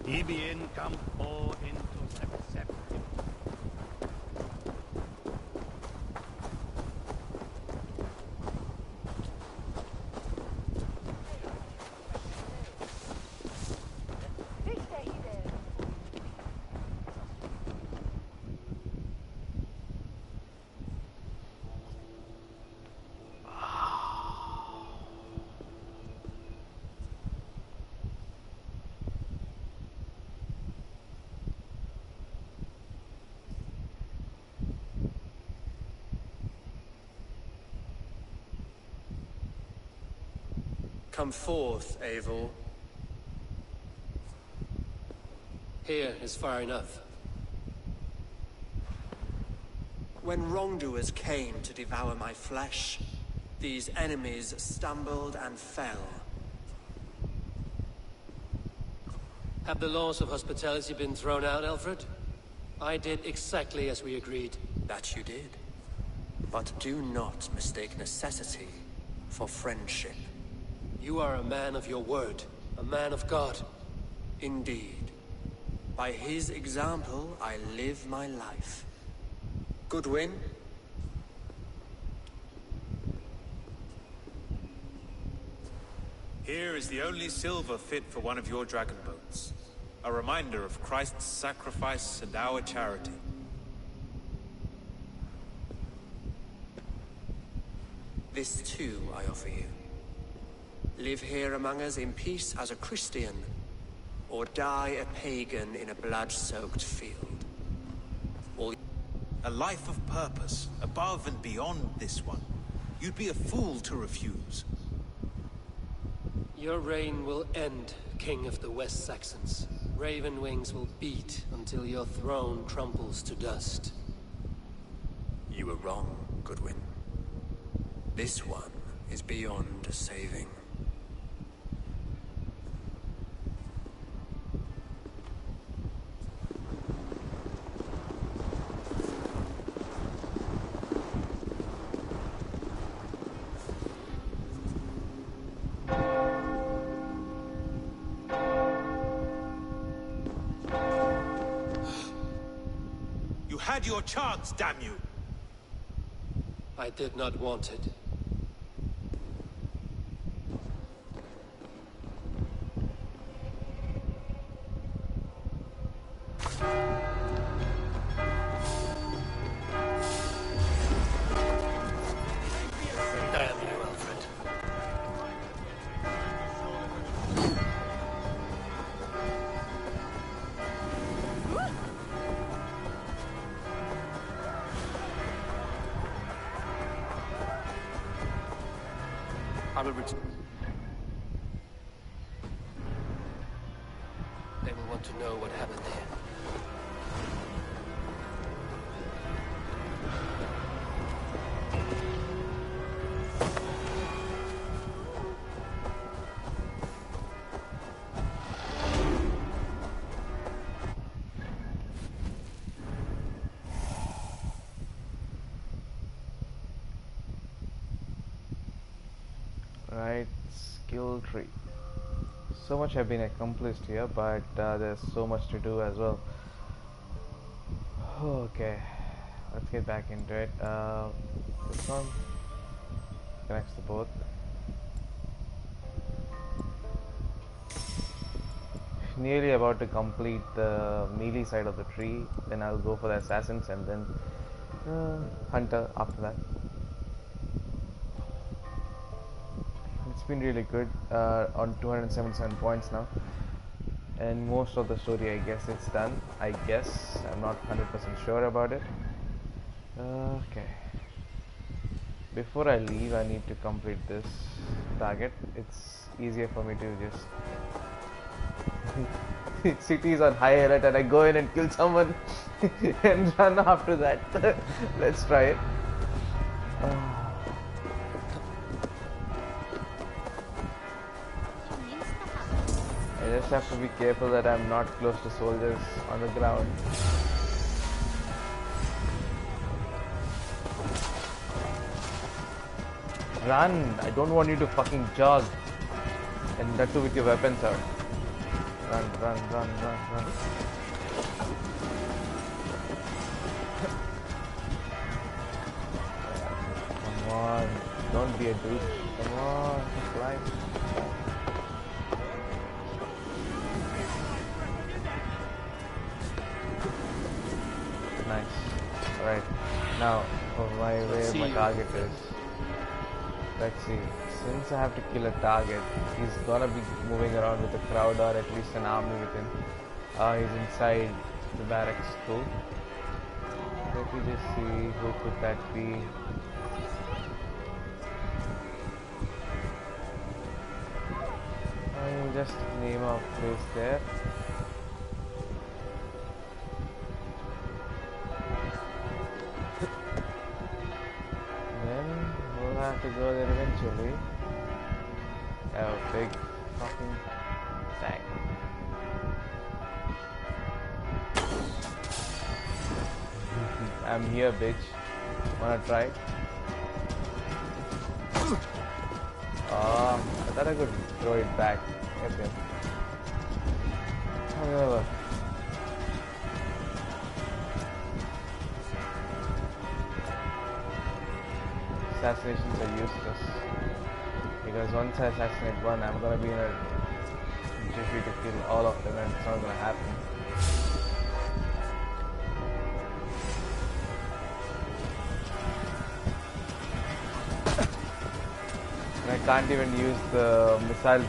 Ibi in campo into septem. Come forth, Eivor. Here is far enough. When wrongdoers came to devour my flesh, these enemies stumbled and fell. Have the laws of hospitality been thrown out, Alfred? I did exactly as we agreed. That you did. But do not mistake necessity for friendship. You are a man of your word, a man of God. Indeed. By his example, I live my life. Goodwin? Here is the only silver fit for one of your dragon boats. A reminder of Christ's sacrifice and our charity. This too I offer you. Live here among us in peace as a Christian, or die a pagan in a blood-soaked field. A life of purpose, above and beyond this one. You'd be a fool to refuse. Your reign will end, king of the West Saxons. Raven wings will beat until your throne crumbles to dust. You were wrong, Goodwin. This one is beyond saving. You had your chance, damn you! I did not want it. Damn you, Alfred. I will return. They will want to know what happened there. Right, skill tree. So much have been accomplished here, but there's so much to do as well. Okay, let's get back into it. This one connects to both. Nearly about to complete the melee side of the tree, then I'll go for the assassins and then hunter after that. It's been really good, on 277 points now, and most of the story I guess it's done. I guess I'm not 100% sure about it. Okay, before I leave I need to complete this target. It's easier for me to just cities on high alert and I go in and kill someone and run after that. Let's try it. I just have to be careful that I'm not close to soldiers on the ground. Run! I don't want you to fucking jog. And that too with your weapons out. Run, run, run, run, run. Come on. Don't be a douche. Come on. Fly. Nice. Alright. Now, for where my target is. Let's see. Since I have to kill a target, he's gonna be moving around with a crowd or at least an army with him. He's inside the barracks too. Let me just see who could that be. I'll just name a place there. Then we'll have to go there eventually. Have a big fucking tank. I'm here, bitch. Wanna try? I thought I could throw it back. Okay. However. Assassinations are useless. Because once I assassinate one, I'm gonna be in a jiffy to kill all of them and it's not gonna happen. And I can't even use the missile.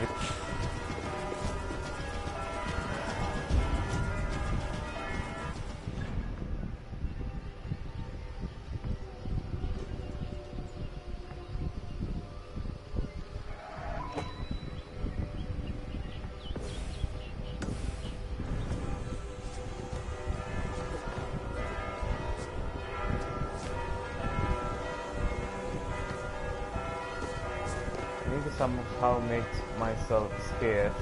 somehow makes myself scared.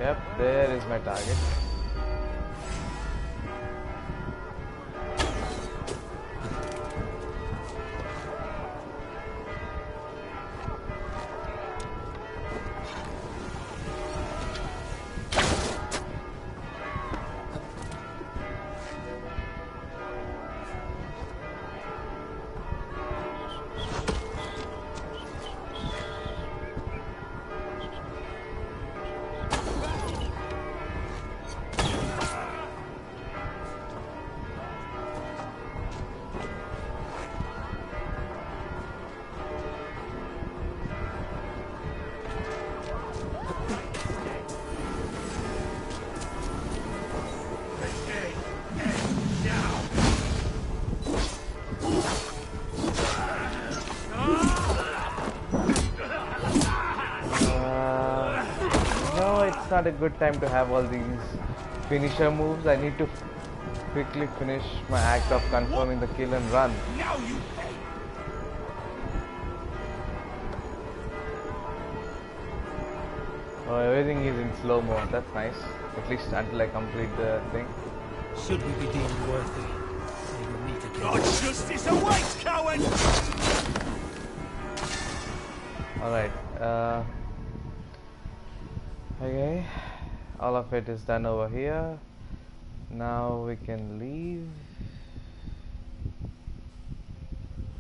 Yep, there is my target. Not a good time to have all these finisher moves. I need to quickly finish my act of confirming the kill and run. Now you pay. Oh, everything is in slow-mo. That's nice. At least until I complete the thing. Should we be deemed worthy? We will meet again. Your justice awaits, coward! Alright. Okay. All of it is done over here. Now we can leave.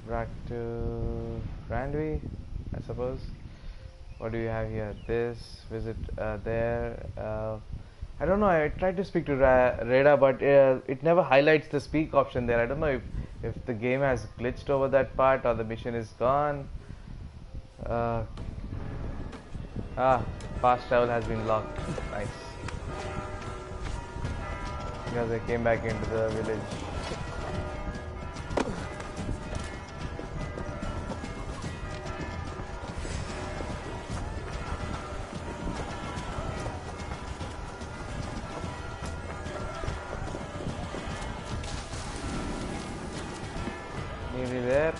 Back to Randwi, I suppose. What do you have here? This, visit there. I don't know, I tried to speak to Reda, but it never highlights the speak option there. I don't know if the game has glitched over that part or the mission is gone. Fast travel has been locked. Nice. Because I came back into the village. Nearly there.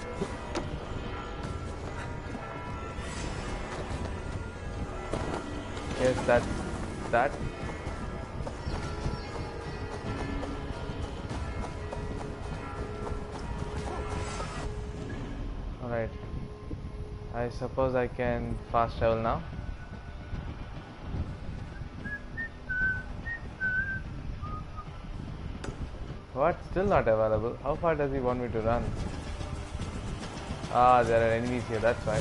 Yes, that's that. Alright. I suppose I can fast travel now. What? Still not available? How far does he want me to run? Ah, there are enemies here, that's why.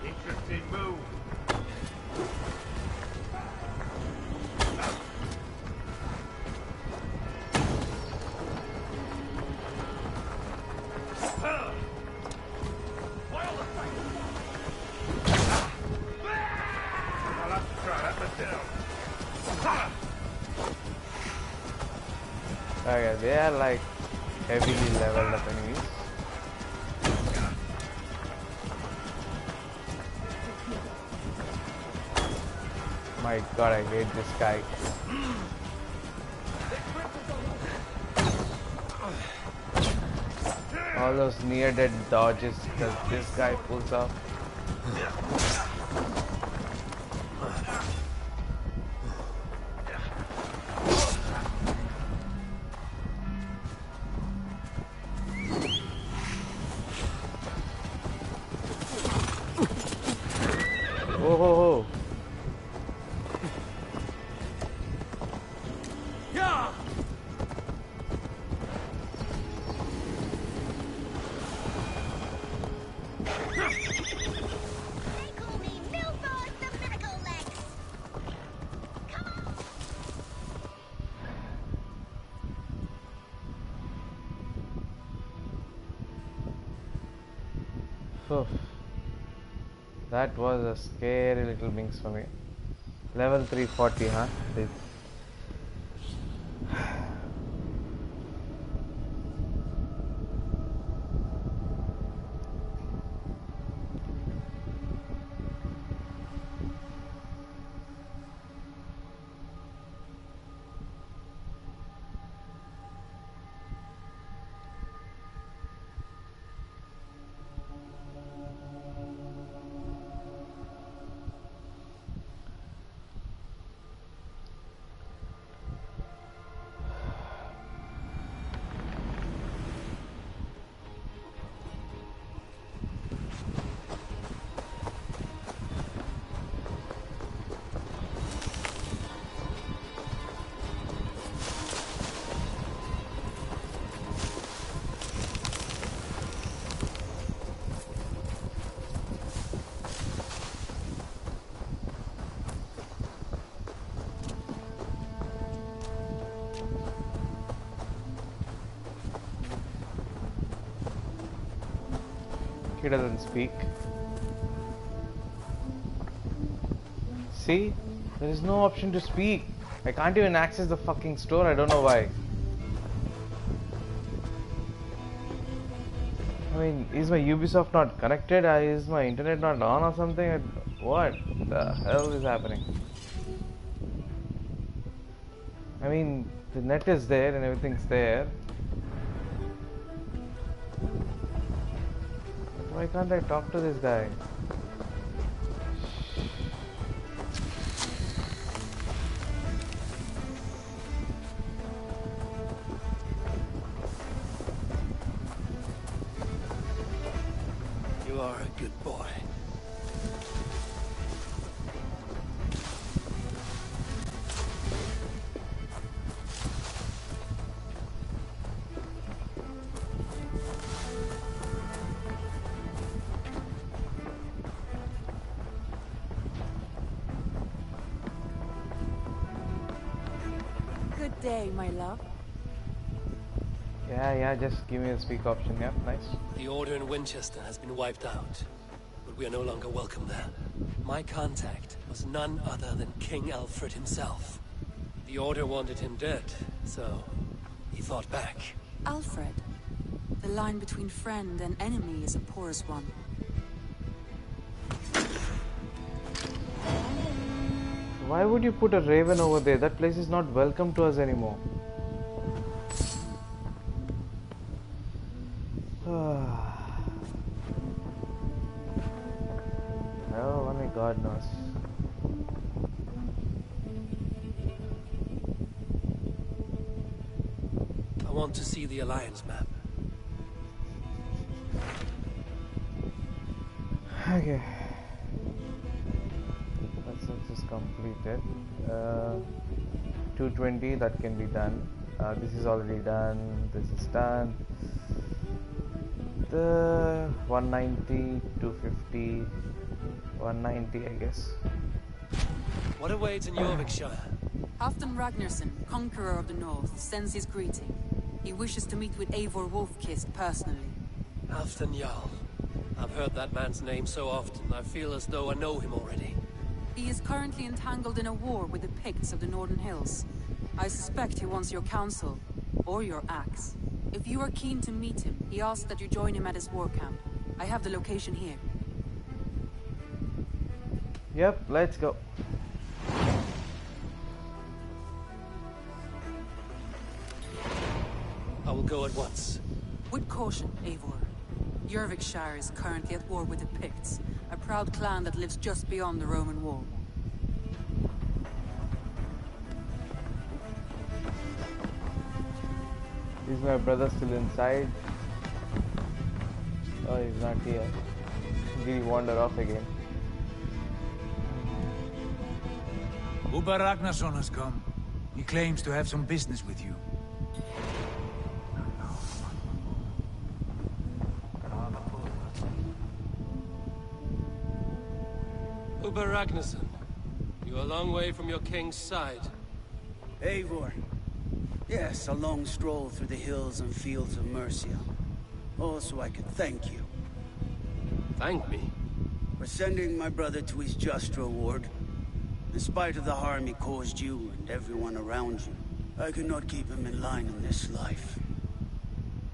Interesting move. Okay, they are like heavily leveled up enemies. My god, I hate this guy. All those near-dead dodges that this guy pulls off. Oof. That was a scary little minx for me. Level 340, huh? He doesn't speak. See? There is no option to speak. I can't even access the fucking store. I don't know why. I mean, is my Ubisoft not connected? Is my internet not on or something? What the hell is happening? I mean, the net is there and everything's there. Why can't I talk to this guy? You are a good boy. Good day, my love. Yeah, just give me the speak option. Yeah, nice. The Order in Winchester has been wiped out, but we are no longer welcome there. My contact was none other than King Alfred himself. The Order wanted him dead, so he fought back. Alfred. The line between friend and enemy is a porous one. Why would you put a raven over there? That place is not welcome to us anymore. Well, only God knows. I want to see the Alliance map. Okay. This is completed. 220, that can be done. This is already done. This is done. The 190, 250, 190, I guess. What awaits in Yorkshire? Halfdan Ragnarsson, conqueror of the north, sends his greeting. He wishes to meet with Eivor Wolfkist personally. Halfdan Jarl. I've heard that man's name so often, I feel as though I know him already. He is currently entangled in a war with the Picts of the Northern Hills. I suspect he wants your counsel, or your axe. If you are keen to meet him, he asks that you join him at his war camp. I have the location here. Yep, let's go. I will go at once. With caution, Eivor. Jorvikshire is currently at war with the Picts, a proud clan that lives just beyond the Roman wall. Is my brother still inside? Oh, he's not here. Did he wander off again? Uber Ragnarsson has come. He claims to have some business with you. Uber Ragnarsson, you're a long way from your king's side. Eivor. Yes, a long stroll through the hills and fields of Mercia. Oh, so I could thank you. Thank me? For sending my brother to his just reward. In spite of the harm he caused you and everyone around you, I could not keep him in line in this life.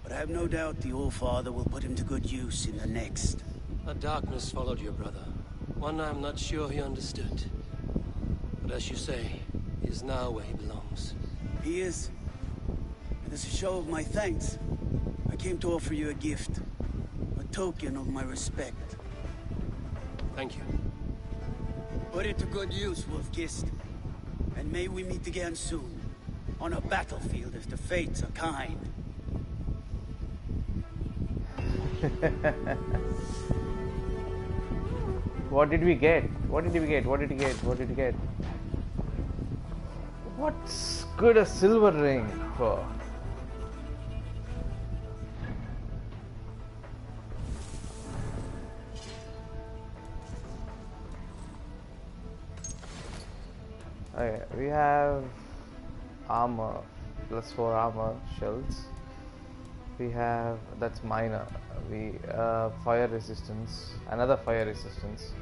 But I have no doubt the All-Father will put him to good use in the next. A darkness followed your brother. One I'm not sure he understood. But as you say, he is now where he belongs. He is. And as a show of my thanks, I came to offer you a gift. A token of my respect. Thank you. Put it to good use, Wolf-Kissed. And may we meet again soon. On a battlefield if the fates are kind. What did we get? What did we get? What did we get? What did we get? What's good a silver ring for? Okay, we have armor, +4 armor shells. We have, that's minor. We fire resistance, another fire resistance.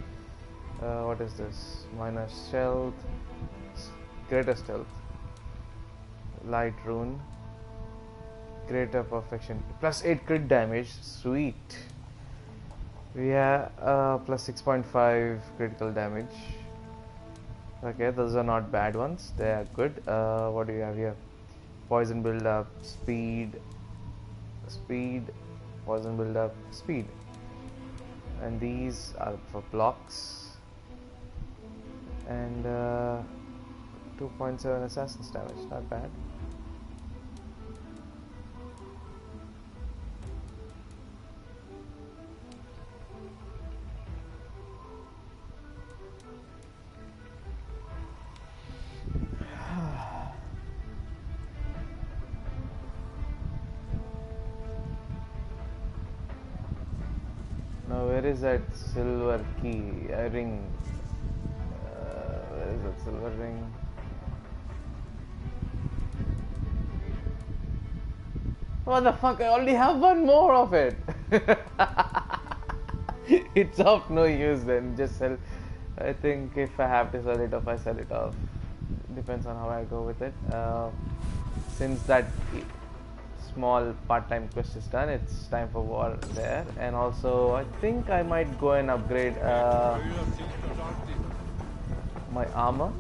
What is this? Minor stealth, greater stealth, light rune, greater perfection, +8 crit damage. Sweet. We have +6.5 critical damage. Okay, those are not bad ones. They are good. What do you have here? Poison build up, speed, poison build up, speed, and these are for blocks, and 2.7 assassin's damage. Not bad. Now where is that silver key? Ring. Where is that silver ring? What the fuck? I already have one more of it. It's of no use then. Just sell. I think if I have to sell it off, I sell it off. Depends on how I go with it. Since that small part-time quest is done, it's time for war there. And also I think I might go and upgrade my armor.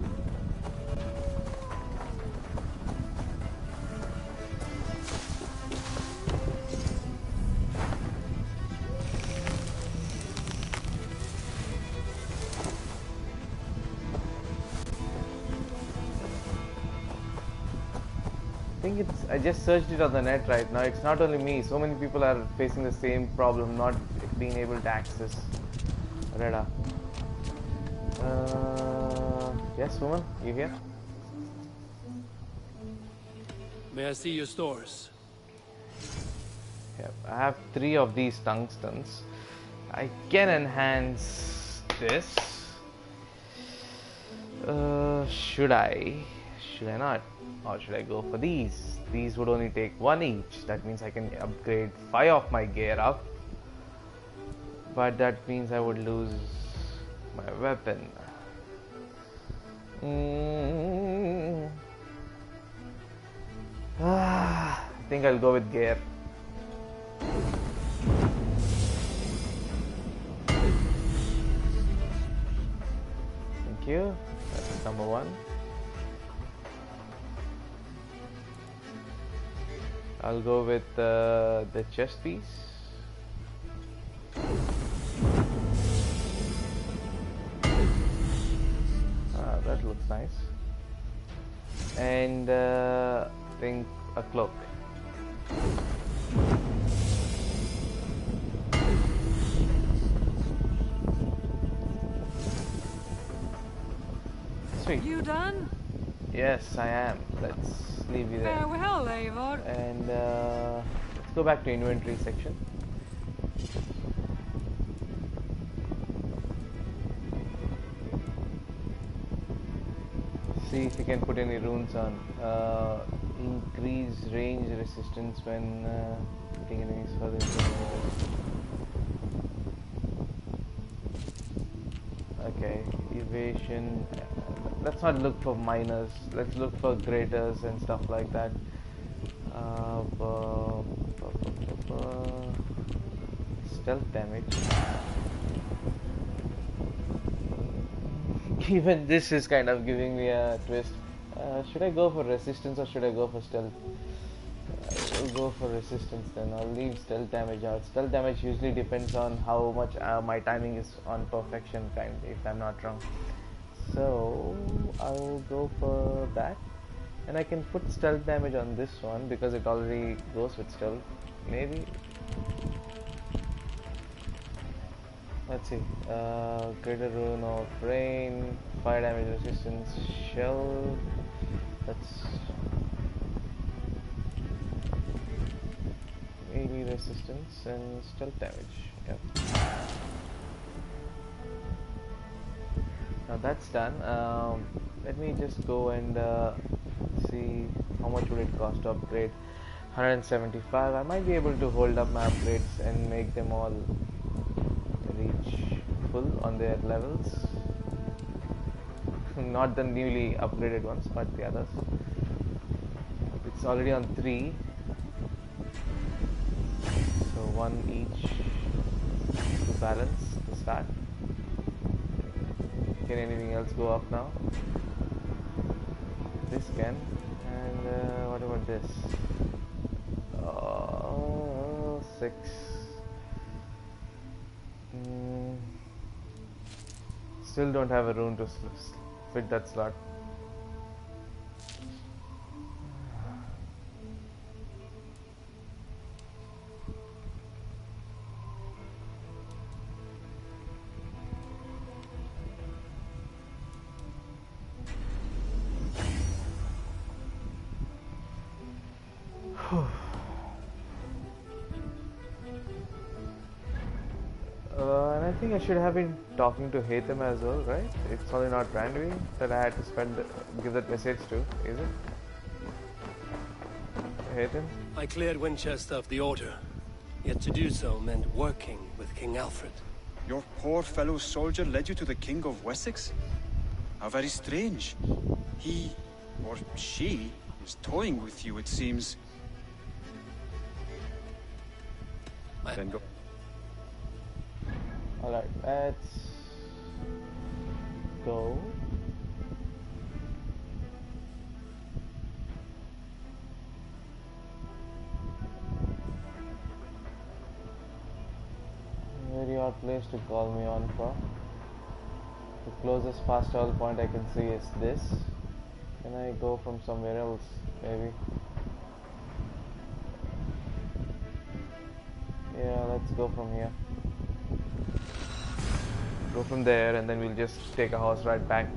I just searched it on the net right now. It's not only me. So many people are facing the same problem, not being able to access Reda. Yes, woman, you here? May I see your stores? Yep, I have 3 of these tungstens. I can enhance this. Should I? Should I not? Or should I go for these? These would only take 1 each. That means I can upgrade 5 of my gear up. But that means I would lose my weapon. I think I'll go with gear. Thank you. That's number 1. I'll go with the chest piece. That looks nice. And I think a cloak. Sweet. You done? Yes, I am. Let's leave you there. Farewell, Eivor. And let's go back to inventory section. See if you can put any runes on. Increase range resistance when hitting enemies further. Okay, evasion. Let's not look for minors. Let's look for graters and stuff like that. Stealth damage. Even this is kind of giving me a twist. Should I go for resistance or should I go for stealth? I'll go for resistance then. I'll leave stealth damage out. Stealth damage usually depends on how much my timing is on perfection, if I'm not wrong. So I'll go for that. And I can put stealth damage on this one because it already goes with stealth. Maybe. Let's see. Greater rune of rain, fire damage resistance, shell. That's melee resistance and stealth damage. Yep. Now that's done. Let me just go and see how much would it cost to upgrade. 175. I might be able to hold up my upgrades and make them all reach full on their levels. Not the newly upgraded ones, but the others. It's already on 3. So 1 each to balance the start. Can anything else go up now? This can. And what about this? 6. Still don't have a rune to fit that slot. And I think I should have been talking to Hatham as well, right? It's only not Randy that I had to give that message to, is it? Hatham? I cleared Winchester of the Order, yet to do so meant working with King Alfred. Your poor fellow soldier led you to the King of Wessex? How very strange. He, or she, is toying with you, it seems. Then go. Alright, let's go. Very odd place to call me on for. The closest fast travel point I can see is this. Can I go from somewhere else, maybe? Yeah, let's go from here. Go from there and then we'll just take a horse ride back.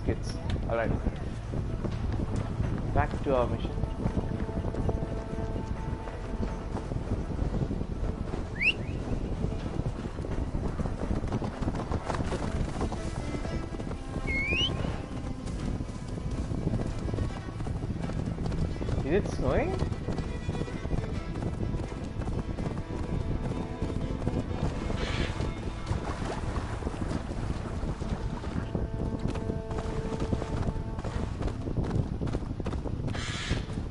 Skits. Alright. Back to our mission. it snowing?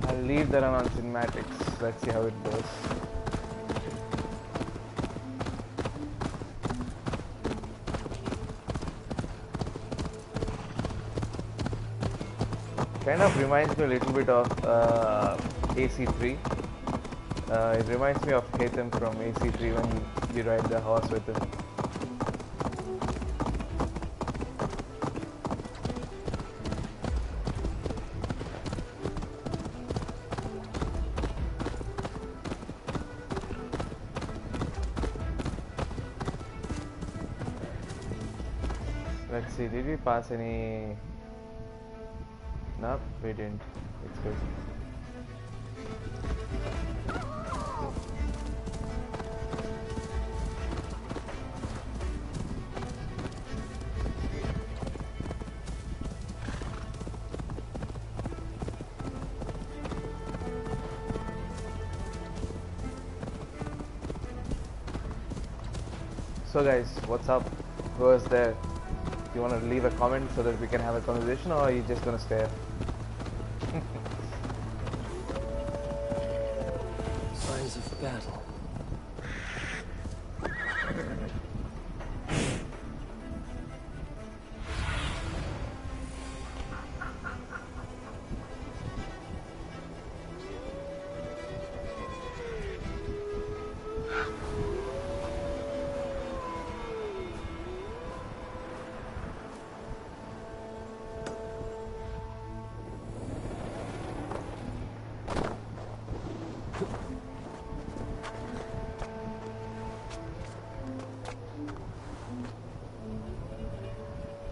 I'll leave that on cinematics. Let's see how it goes. Kind of reminds me a little bit of AC3. It reminds me of Hatham from AC3 when you ride the horse with him. Let's see, did we pass any? Nope, we didn't. It's good. So guys, what's up? Who is there? You want to leave a comment so that we can have a conversation, or are you just gonna stare? Signs of battle.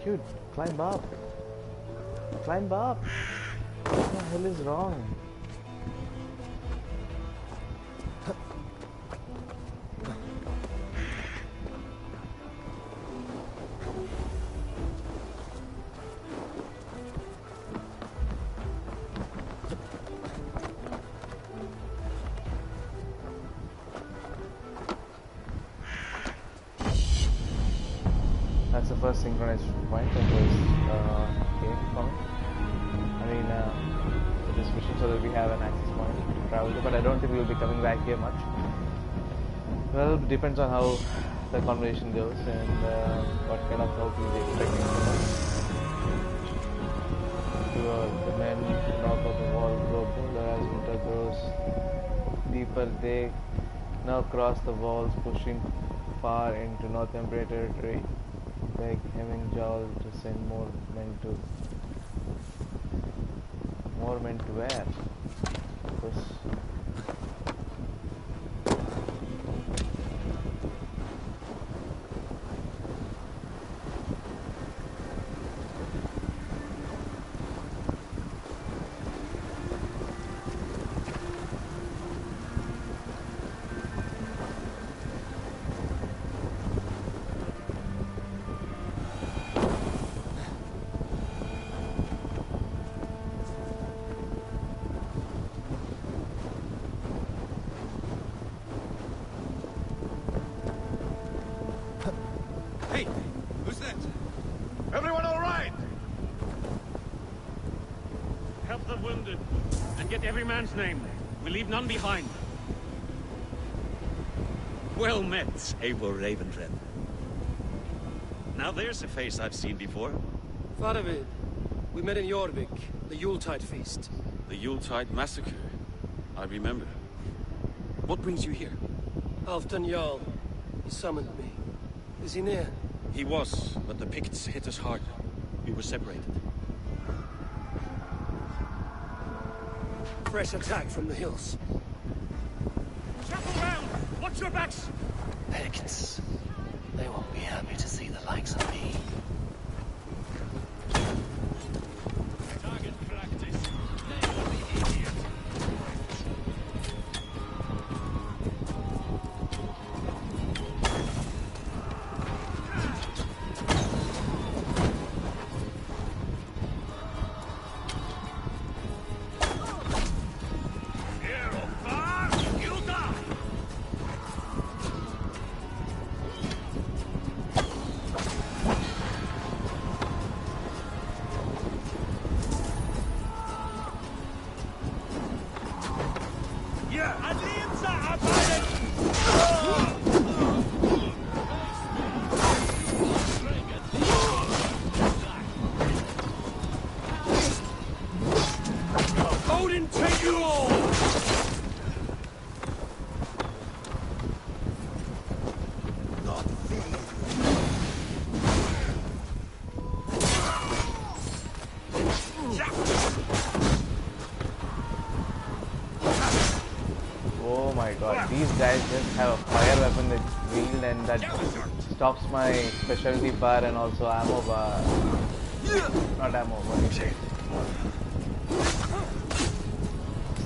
Dude, climb up. Climb up. What the hell is wrong? That's the first synchronized point that was game coming. I mean, for this mission, so that we have an access point to travel to, but I don't think we'll be coming back here much. Well, it depends on how the conversation goes and what kind of help we'll be expecting from us. The men knock off the wall grow bolder as winter grows deeper. They now cross the walls, pushing far into Northumbria territory. Beg Hemingway to send more men to where? Because Every man's name. We leave none behind. Well met, Eivor Ravenfred. Now there's a face I've seen before. Faravid, we met in Jorvik, the Yuletide feast. The Yuletide massacre. I remember. What brings you here? Alftan Jarl. He summoned me. Is he near? He was, but the Picts hit us hard. We were separated. Fresh attack from the hills. Shuffle round! Watch your backs! Picts. They won't be happy to see the likes of me. Target practice. Oh my god, these guys just have a fire weapon that's wheeled and that stops my specialty bar and also ammo bar. Not ammo, what do you say?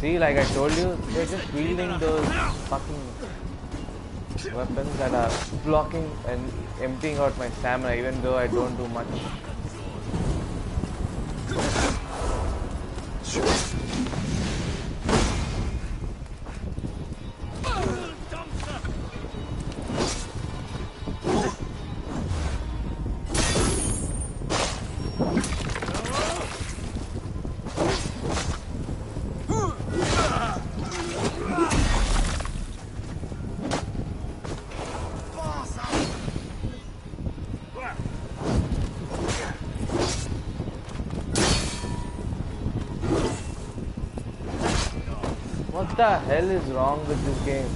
See, like I told you, they're just wielding those fucking weapons that are blocking and emptying out my stamina even though I don't do much. What the hell is wrong with this game?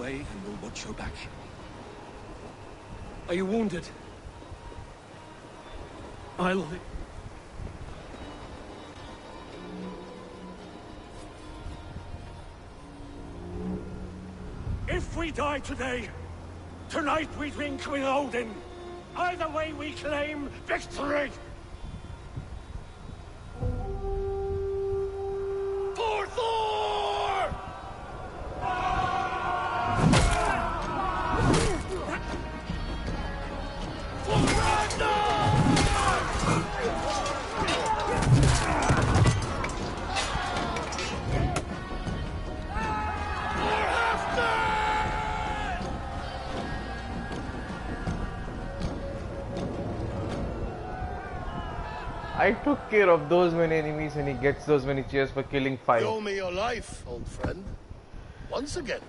And we'll watch your back. Are you wounded? I'll... If we die today, tonight we drink with Odin. Either way we claim victory! For Thor! I took care of those many enemies and he gets those many cheers for killing 5. You owe me your life, old friend. Once again.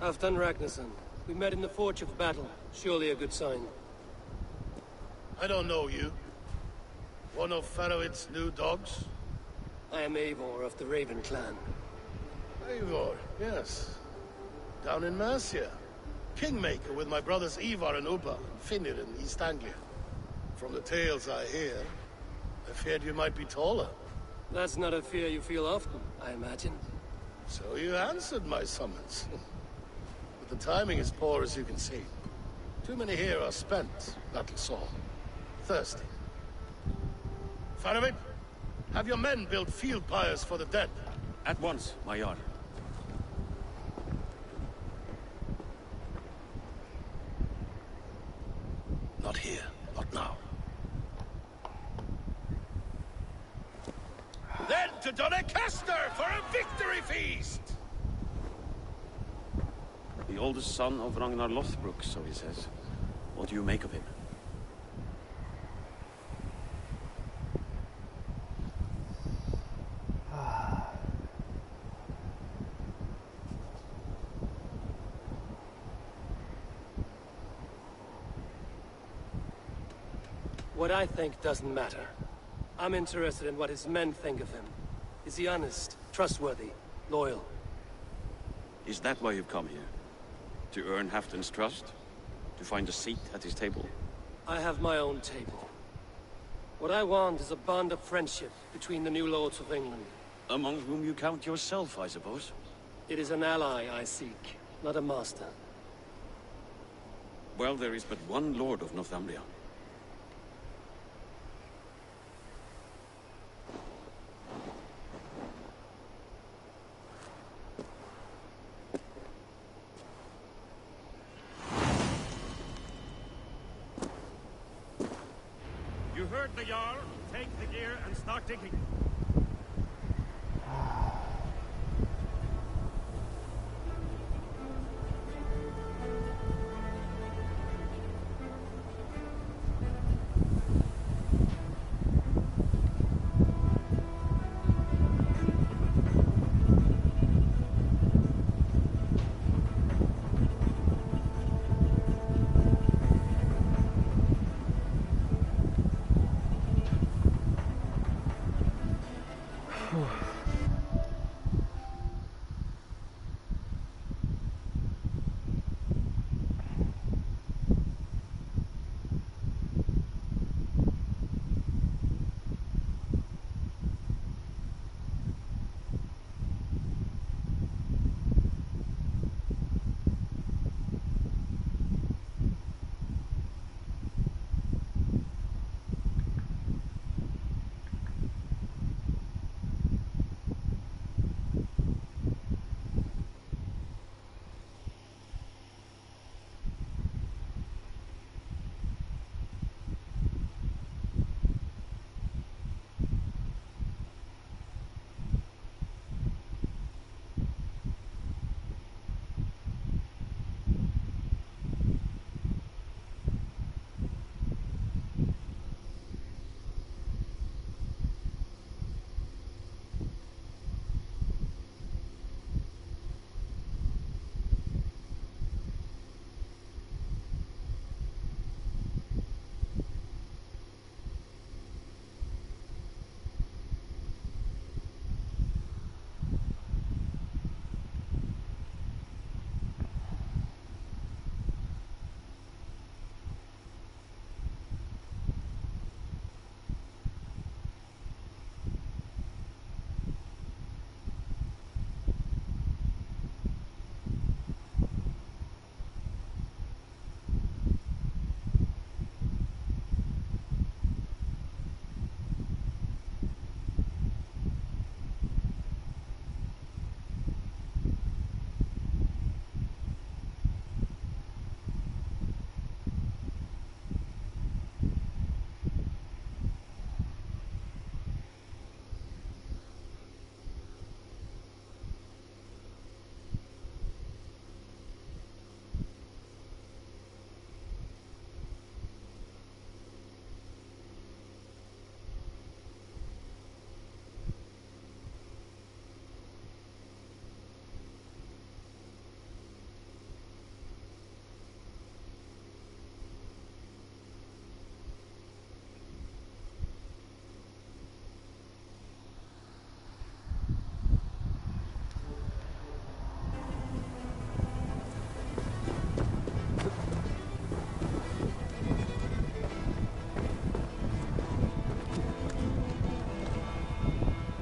Halfdan Ragnarsson. We met in the Forge of Battle. Surely a good sign. I don't know you. One of Faroid's new dogs? I am Eivor of the Raven clan. Eivor, yes. Down in Mercia. Kingmaker with my brothers Ivar and Ubba, Finnir in East Anglia. From the tales I hear, I feared you might be taller. That's not a fear you feel often, I imagine. So you answered my summons. But the timing is poor, as you can see. Too many here are spent, battle-sore, thirsty. Faroid, have your men build field pyres for the dead. At once, Mayor. Not here, not now. Then to Doncaster for a victory feast! The oldest son of Ragnar Lothbrok, so he says. What do you make of him? What I think doesn't matter. I'm interested in what his men think of him. Is he honest, trustworthy, loyal? Is that why you've come here? To earn Halfton's trust? To find a seat at his table? I have my own table. What I want is a bond of friendship between the new lords of England. Among whom you count yourself, I suppose? It is an ally I seek, not a master. Well, there is but one lord of Northumbria. You heard the Jarl. Take the gear and start digging.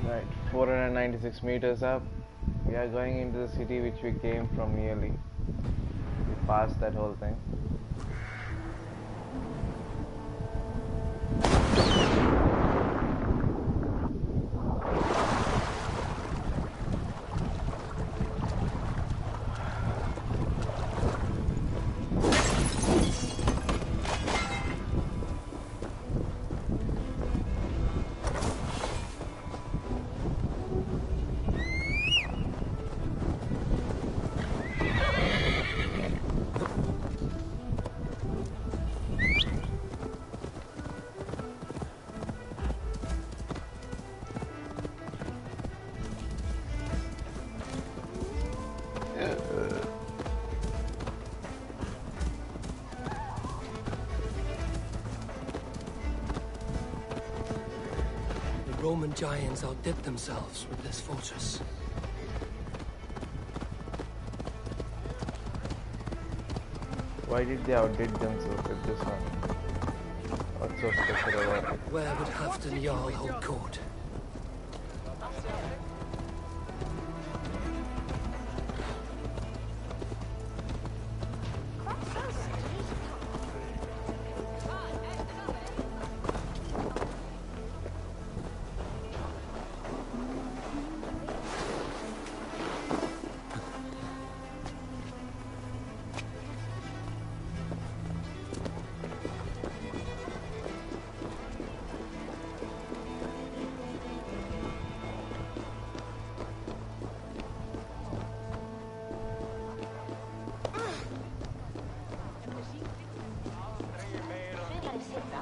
Right, 496 meters up. We are going into the city which we came from nearly. We passed that whole thing. Roman giants outdid themselves with this fortress. Why did they outdid themselves with this one? What's so special about it? Where would Halfdan Jarl hold court?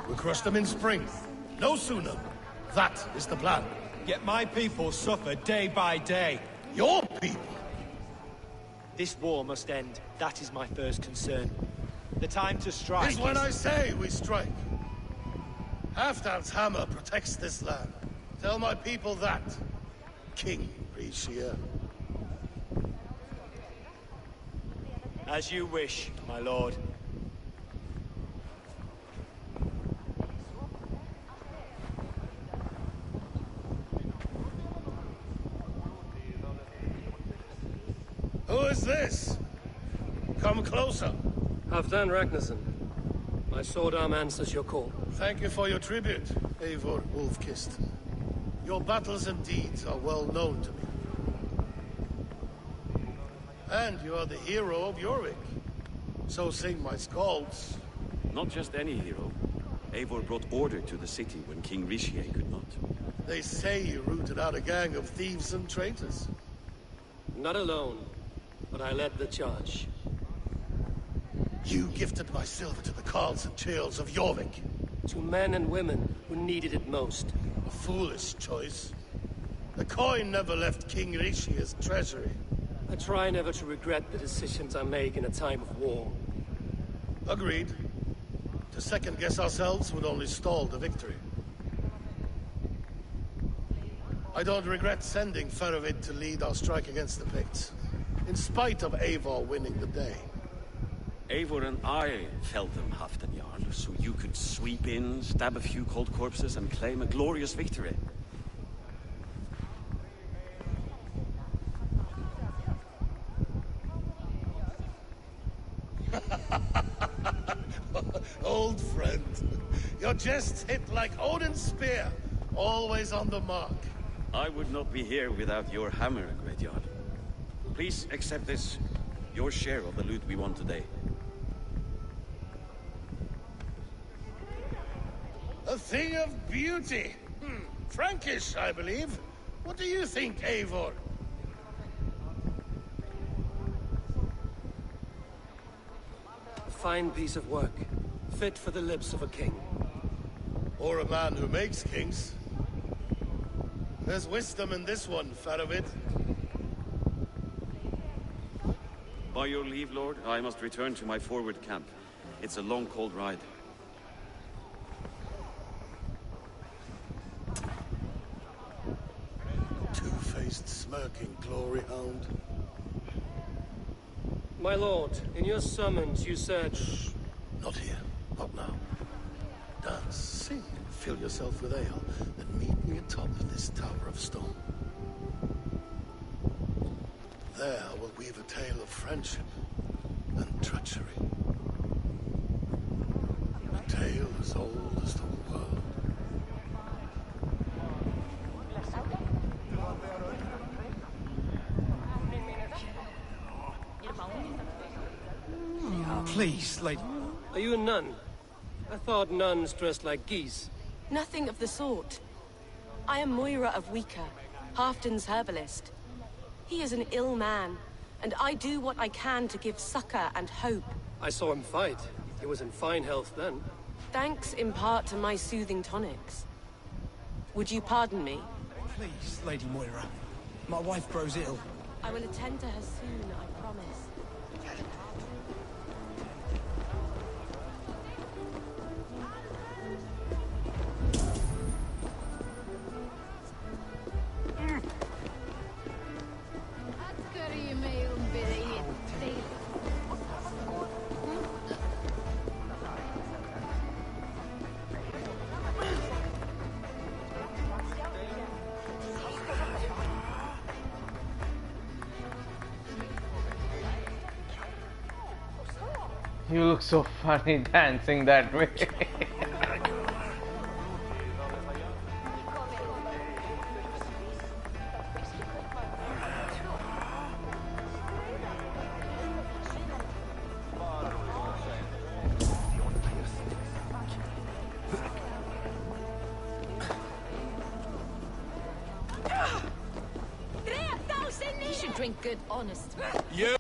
We crush them in spring. No sooner. That is the plan. Yet my people suffer day by day. Your people? This war must end. That is my first concern. The time to strike is when I say we strike. Halfdan's hammer protects this land. Tell my people that. King Rishia. As you wish, my lord. Who is this? Come closer. Halfdan Ragnarsson. My sword arm answers your call. Thank you for your tribute, Eivor Wolf-Kissed. Your battles and deeds are well known to me. And you are the hero of Jorvik. So sing my skalds. Not just any hero. Eivor brought order to the city when King Rishie could not. They say you rooted out a gang of thieves and traitors. Not alone, but I led the charge. You gifted my silver to the carls and churls of Jorvik. To men and women who needed it most. A foolish choice. The coin never left King Rishie's treasury. I try never to regret the decisions I make in a time of war. Agreed. To second-guess ourselves would only stall the victory. I don't regret sending Faravid to lead our strike against the Picts, in spite of Eivor winning the day. Eivor and I felled them, Halfdan Jarl, so you could sweep in, stab a few cold corpses, and claim a glorious victory. Old friend, your jests hit like Odin's spear, always on the mark. I would not be here without your hammer, Great Jarl. Please accept this, your share of the loot we won today. A thing of beauty. Frankish, I believe. What do you think, Eivor? A fine piece of work, fit for the lips of a king. Or a man who makes kings. There's wisdom in this one, Faravid. By your leave, Lord, I must return to my forward camp. It's a long, cold ride. Two-faced, smirking glory hound. My lord, in your summons you said... Shh. Not here. Not now. Dance, sing, fill yourself with ale, then meet me atop this tower of stone. There I will weave a tale of friendship and treachery. A tale as old as the world. Please, lady. Are you a nun? I thought nuns dressed like geese. Nothing of the sort. I am Moira of Wika, Halfdan's herbalist. He is an ill man, and I do what I can to give succor and hope. I saw him fight. He was in fine health then. Thanks in part to my soothing tonics. Would you pardon me? Please, Lady Moira. My wife grows ill. I will attend to her soon, I promise. You look so funny dancing that way. You should drink good, honest. You